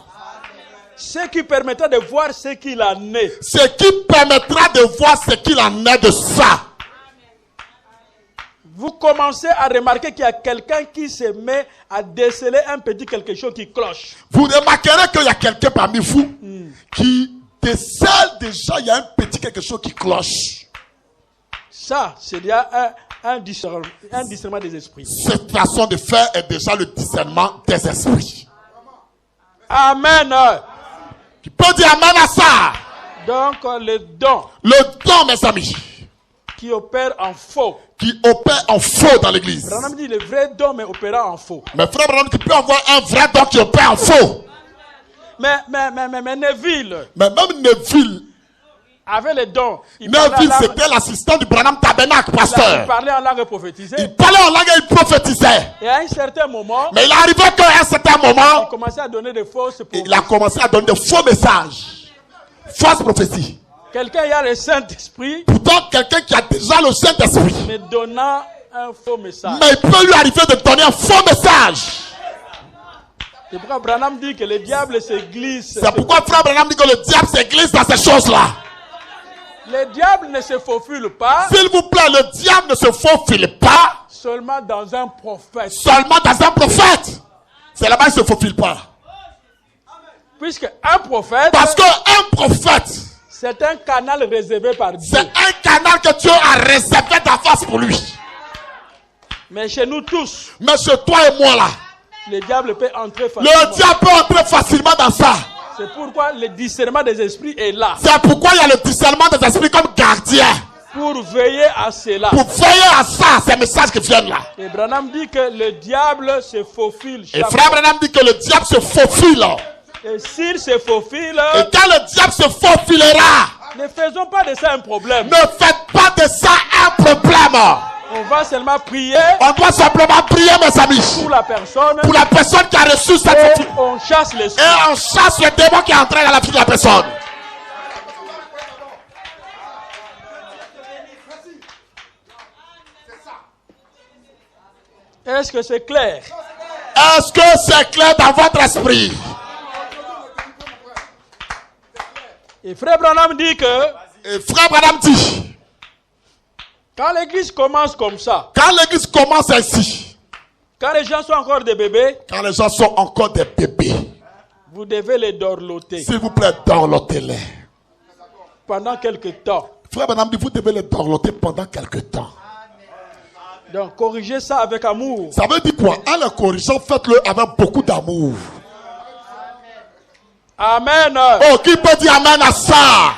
Ce qui permettra de voir ce qu'il en est. Ce qui permettra de voir ce qu'il en est de ça. Vous commencez à remarquer qu'il y a quelqu'un qui se met à déceler un petit quelque chose qui cloche. Vous remarquerez qu'il y a quelqu'un parmi vous qui décèle déjà, il y a un petit quelque chose qui cloche. Ça, c'est déjà un discernement des esprits. Cette façon de faire est déjà le discernement des esprits. Amen. Tu peux dire amen à ça. Donc, le don. Le don, mes amis. Qui opère en faux. Qui opère en faux dans l'église. Branham dit le vrai don, mais opérant en faux. Mais frère Branham, tu peux avoir un vrai don qui opère en faux. Mais Neville. Mais même Neville. Avait les dons. Neville, c'était l'assistant du Branham Tabernacle, pasteur. Il parlait en langue prophétisée. Il parlait en langue et il prophétisait. Et à un certain moment. Mais il arrivait qu'à un certain moment. Il commençait à donner des fausses prophéties. Il a commencé à donner de faux messages. Fausses prophéties. Quelqu'un qui a le Saint-Esprit. Pourtant, quelqu'un qui a déjà le Saint-Esprit. Mais donnant un faux message. Mais il peut lui arriver de donner un faux message. C'est pourquoi Branham dit que le diable se glisse. C'est pourquoi frère Branham dit que le diable se glisse dans ces choses-là. Le diable ne se faufile pas. S'il vous plaît, le diable ne se faufile pas. Seulement dans un prophète. Seulement dans un prophète. C'est là-bas qu'il ne se faufile pas. Puisque un prophète, Parce qu'un prophète, c'est un canal réservé par Dieu. c'est un canal que Dieu a réservé d'avance pour lui. Mais chez nous tous, Mais chez toi et moi là, le diable peut entrer facilement. le diable peut entrer facilement dans ça. C'est pourquoi le discernement des esprits est là. C'est pourquoi il y a le discernement des esprits comme gardien. Pour veiller à cela. Pour veiller à ça, ces messages qui viennent là. Et Branham dit que le diable se faufile. Et frère Branham dit que le diable se faufile. Et s'il se faufile, Et quand le diable se faufilera, ne faisons pas de ça un problème. ne faites pas de ça un problème. On va seulement prier On doit simplement prier, mes amis, pour la personne. pour la personne qui a reçu cette Et faufile. on chasse l'esprit. Et on chasse le démon qui est entré dans la vie de la personne. Est-ce que c'est clair? Est-ce que c'est clair dans votre esprit? Et frère Branham dit que Et frère Branham dit, quand l'église commence comme ça, quand l'église commence ainsi, quand les gens sont encore des bébés, quand les gens sont encore des bébés, vous devez les dorloter s'il vous plaît, dorlotez-les. pendant quelque temps. Frère Branham dit, vous devez les dorloter pendant quelque temps. Donc corrigez ça avec amour. Ça veut dire quoi? En le corrigeant, faites-le avec beaucoup d'amour. Amen. Oh, qui peut dire amen à ça?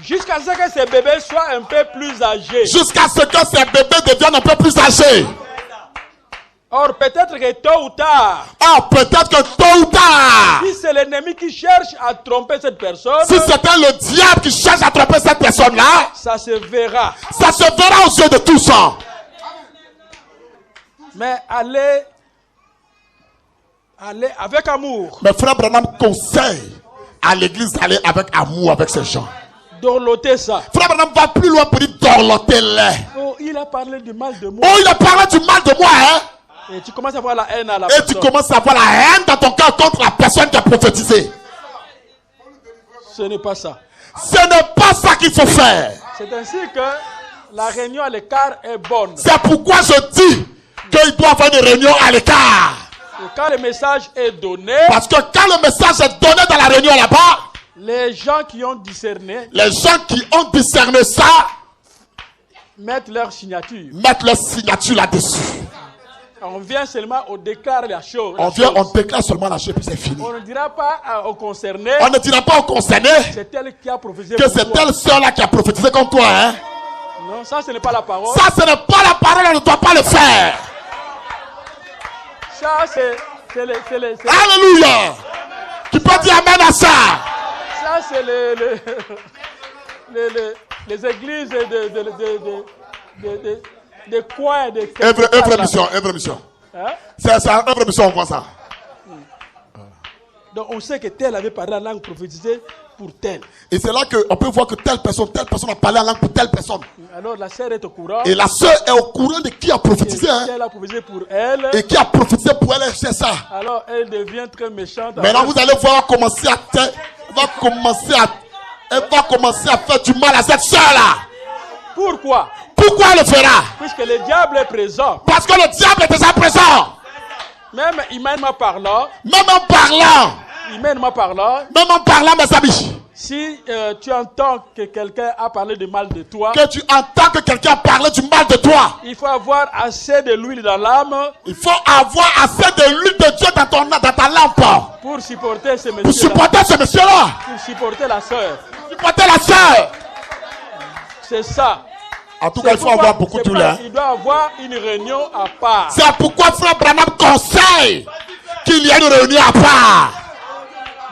Jusqu'à ce que ces bébés soient un peu plus âgés. Jusqu'à ce que ces bébés deviennent un peu plus âgés. Or, peut-être que tôt ou tard, Ah, peut-être que tôt ou tard, si c'est l'ennemi qui cherche à tromper cette personne, si c'était le diable qui cherche à tromper cette personne-là, ça se verra. ça se verra aux yeux de tous. Mais allez avec amour. Mais frère Branham conseille à l'église d'aller avec amour avec ces gens. Dorloter ça. Frère Branham va plus loin pour dire dorlotez-les. Oh, il a parlé du mal de moi. Oh, il a parlé du mal de moi, hein? Et tu commences à avoir la haine à la Et tu personne. commences à avoir la haine dans ton cœur contre la personne qui a prophétisé. Ce n'est pas ça. Ce n'est pas ça qu'il faut faire. C'est ainsi que la réunion à l'écart est bonne. C'est pourquoi je dis qu'il doit avoir des réunions à l'écart. Et quand le message est donné, Parce que quand le message est donné dans la réunion là-bas, les gens qui ont discerné les gens qui ont discerné ça mettent leur signature. mettent leur signature là-dessus. On vient seulement, on déclare la chose. On vient, on déclare seulement la chose et puis c'est fini. On ne dira pas aux concernés, On ne dira pas aux concernés c'est elle qui a prophétisé que pour c'est toi. telle sœur-là qui a prophétisé comme toi. Hein? Non, ça ce n'est pas la parole. Ça, ce n'est pas la parole, on ne doit pas le faire. Ça c'est Alléluia. Tu peux dire amen à ça. ça c'est les églises de coins de Œuvre mission. Hein? C'est ça, œuvre mission, on voit ça. Donc on sait que tel avait parlé en langue prophétisée pour tel. Et c'est là qu'on peut voir que telle personne a parlé en langue pour telle personne. Alors la sœur est au courant. Et la sœur est au courant de qui a prophétisé. Hein? Elle a prophétisé pour elle. Et qui a prophétisé pour elle, c'est ça. Alors elle devient très méchante. Maintenant, vous allez voir commencer à elle va commencer à faire du mal à cette sœur-là. Pourquoi? Pourquoi elle le fera? Puisque le diable est présent. Parce que le diable est déjà présent. Même humainement parlant, Même en parlant, mes amis, si tu entends que quelqu'un a parlé de mal de toi, que tu entends que quelqu'un a parlé du mal de toi, il faut avoir assez de l'huile dans l'âme il faut avoir assez de l'huile de Dieu dans ta lampe pour supporter ce pour monsieur-là, supporter ce monsieur-là, pour supporter la sœur. supporter la sœur. C'est ça. En tout cas, il faut avoir beaucoup d'huile. Hein. Il doit avoir une réunion à part. C'est pourquoi frère Branham conseille qu'il y ait une réunion à part.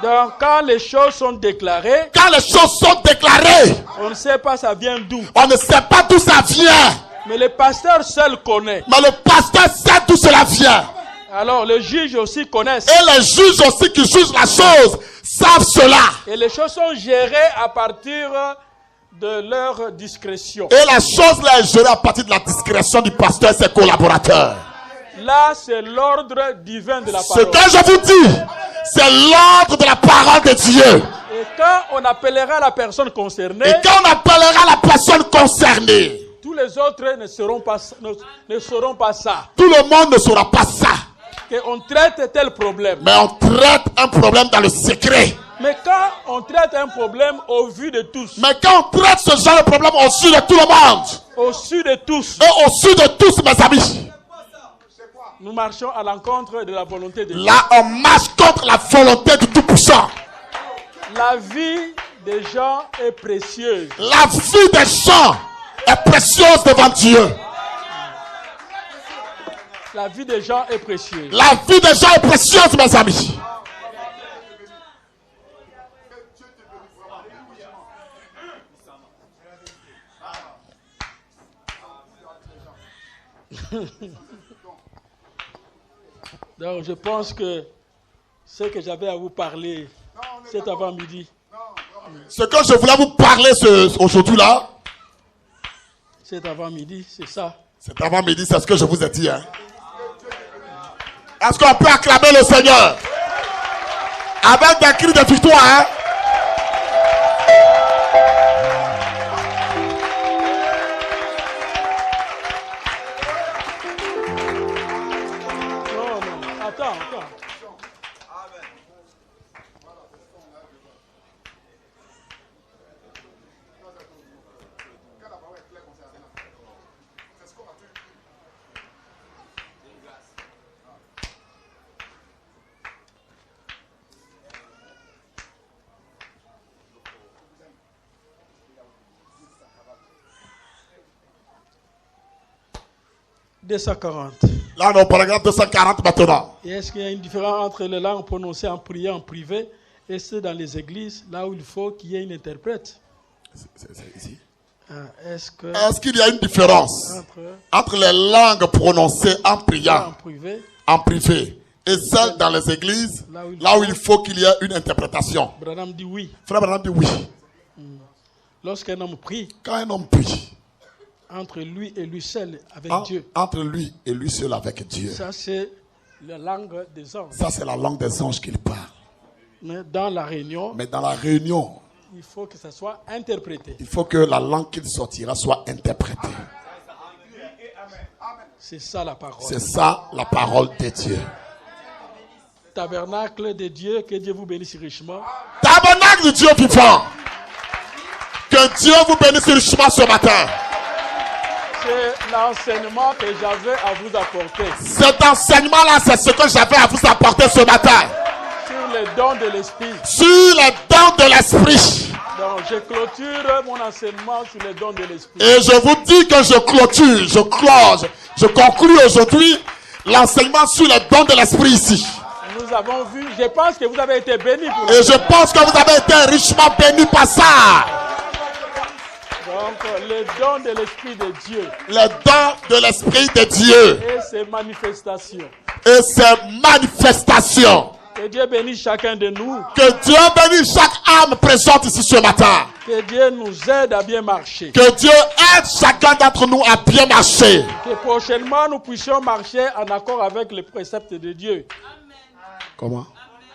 Donc quand les choses sont déclarées, Quand les choses sont déclarées, on ne sait pas ça vient d'où. on ne sait pas d'où ça vient. Mais le pasteur seul connaît. Mais le pasteur sait d'où cela vient. Alors les juges aussi connaissent. Et les juges aussi qui jugent la chose savent cela. Et les choses sont gérées à partir de leur discrétion. Et la chose là est gérée à partir de la discrétion du pasteur et ses collaborateurs. Là, c'est l'ordre divin de la Ce parole. que je vous dis, c'est l'ordre de la parole de Dieu. Et quand on appellera la personne concernée, Et quand on appellera la personne concernée, tous les autres ne sauront pas ça. tout le monde ne saura pas ça. qu'on traite tel problème. Mais on traite un problème dans le secret. Mais quand on traite un problème au vu de tous, Mais quand on traite ce genre de problème au su de tout le monde, au su de tous, et au su de tous, mes amis, nous marchons à l'encontre de la volonté de Dieu. là on marche contre la volonté du Tout-Puissant. La vie des gens est précieuse. La vie des gens est précieuse devant Dieu. La vie des gens est précieuse. La vie des gens est précieuse, mes amis. Donc je pense que ce que j'avais à vous parler cet avant-midi, Ce que je voulais vous parler aujourd'hui là, cet avant-midi, c'est ça. cet avant-midi, c'est ce que je vous ai dit. Hein. Est-ce qu'on peut acclamer le Seigneur avec des cris de victoire? Hein? Non, attends. Là, on est au paragraphe 240 maintenant. Et est-ce qu'il y a une différence entre les langues prononcées en priant en privé et ceux dans les églises, là où il faut qu'il y ait une interprète? C'est ici. Est-ce qu'il y a une différence entre les langues prononcées en priant en privé et celles dans les églises, là où il faut qu'il y ait une interprétation? Branham dit oui. Frère Branham dit oui. Lorsqu'un homme prie, quand un homme prie, entre lui et lui seul avec Dieu. Entre lui et lui seul avec Dieu. Ça, c'est la langue des anges. Ça, c'est la langue des anges qu'il parle. Mais dans la réunion, il faut que ça soit interprété. Il faut que la langue qu'il sortira soit interprétée. C'est ça la parole. C'est ça la parole de Dieu. Tabernacle de Dieu, que Dieu vous bénisse richement. Tabernacle de Dieu vivant. Que Dieu vous bénisse richement ce matin. C'est l'enseignement que j'avais à vous apporter. Cet enseignement-là, c'est ce que j'avais à vous apporter ce matin. Sur les dons de l'esprit. Sur les dons de l'esprit. Donc, je clôture mon enseignement sur les dons de l'esprit. Et je vous dis que je clôture, je conclue aujourd'hui l'enseignement sur les dons de l'esprit ici. Nous avons vu, je pense que vous avez été bénis. Et je pense que vous avez été richement bénis par ça. Donc, les dons de l'Esprit de Dieu. Les dons de l'Esprit de Dieu. Et ses manifestations. Et ses manifestations. Que Dieu bénisse chacun de nous. Que Dieu bénisse chaque âme présente ici ce matin. Que Dieu nous aide à bien marcher. Que Dieu aide chacun d'entre nous à bien marcher. Que prochainement nous puissions marcher en accord avec les préceptes de Dieu. Comment?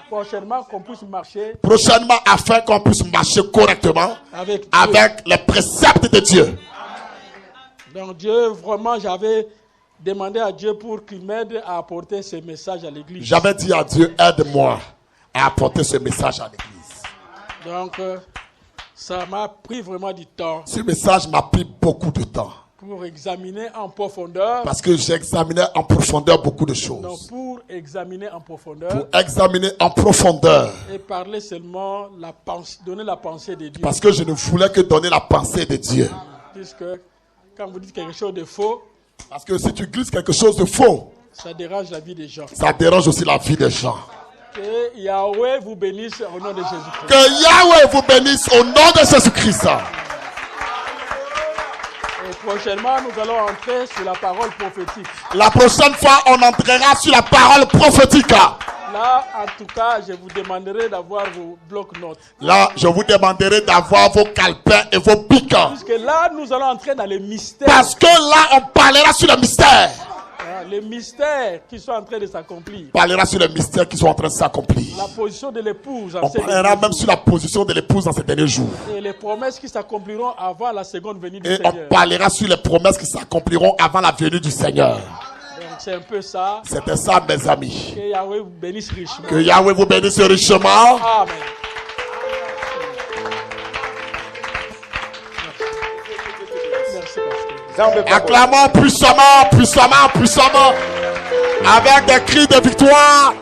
Prochainement qu'on puisse marcher. Prochainement afin qu'on puisse marcher correctement avec les préceptes de Dieu. Donc Dieu, vraiment, j'avais demandé à Dieu pour qu'il m'aide à apporter ce message à l'église. J'avais dit à Dieu, aide-moi à apporter ce message à l'église. Donc, ça m'a pris vraiment du temps. Ce message m'a pris beaucoup de temps. Pour examiner en profondeur. Parce que j'ai examiné en profondeur beaucoup de choses. Donc, pour examiner en profondeur. Pour examiner en profondeur. Et parler seulement, donner la pensée de Dieu. Parce que je ne voulais que donner la pensée de Dieu. Puisque quand vous dites quelque chose de faux. Parce que si tu glisses quelque chose de faux. Ça dérange la vie des gens. Ça dérange aussi la vie des gens. Que Yahweh vous bénisse au nom de Jésus-Christ. Que Yahweh vous bénisse au nom de Jésus-Christ. Et prochainement, nous allons entrer sur la parole prophétique. La prochaine fois, on entrera sur la parole prophétique. Là, en tout cas, je vous demanderai d'avoir vos blocs-notes. Là, je vous demanderai d'avoir vos calepins et vos pics. Puisque là, nous allons entrer dans les mystères. Parce que là, on parlera sur les mystères. Les mystères qui sont en train de s'accomplir. On parlera sur les mystères qui sont en train de s'accomplir. La position de l'épouse. On parlera même sur la position de l'épouse dans ces derniers jours. Et les promesses qui s'accompliront avant la seconde venue du Seigneur. Et on parlera sur les promesses qui s'accompliront avant la venue du Seigneur. Donc c'est un peu ça. C'était ça, mes amis. Que Yahweh vous bénisse richement. Que Yahweh vous bénisse richement. Amen. Merci, pasteur. Acclamons puissamment, puissamment, puissamment. Avec des cris de victoire.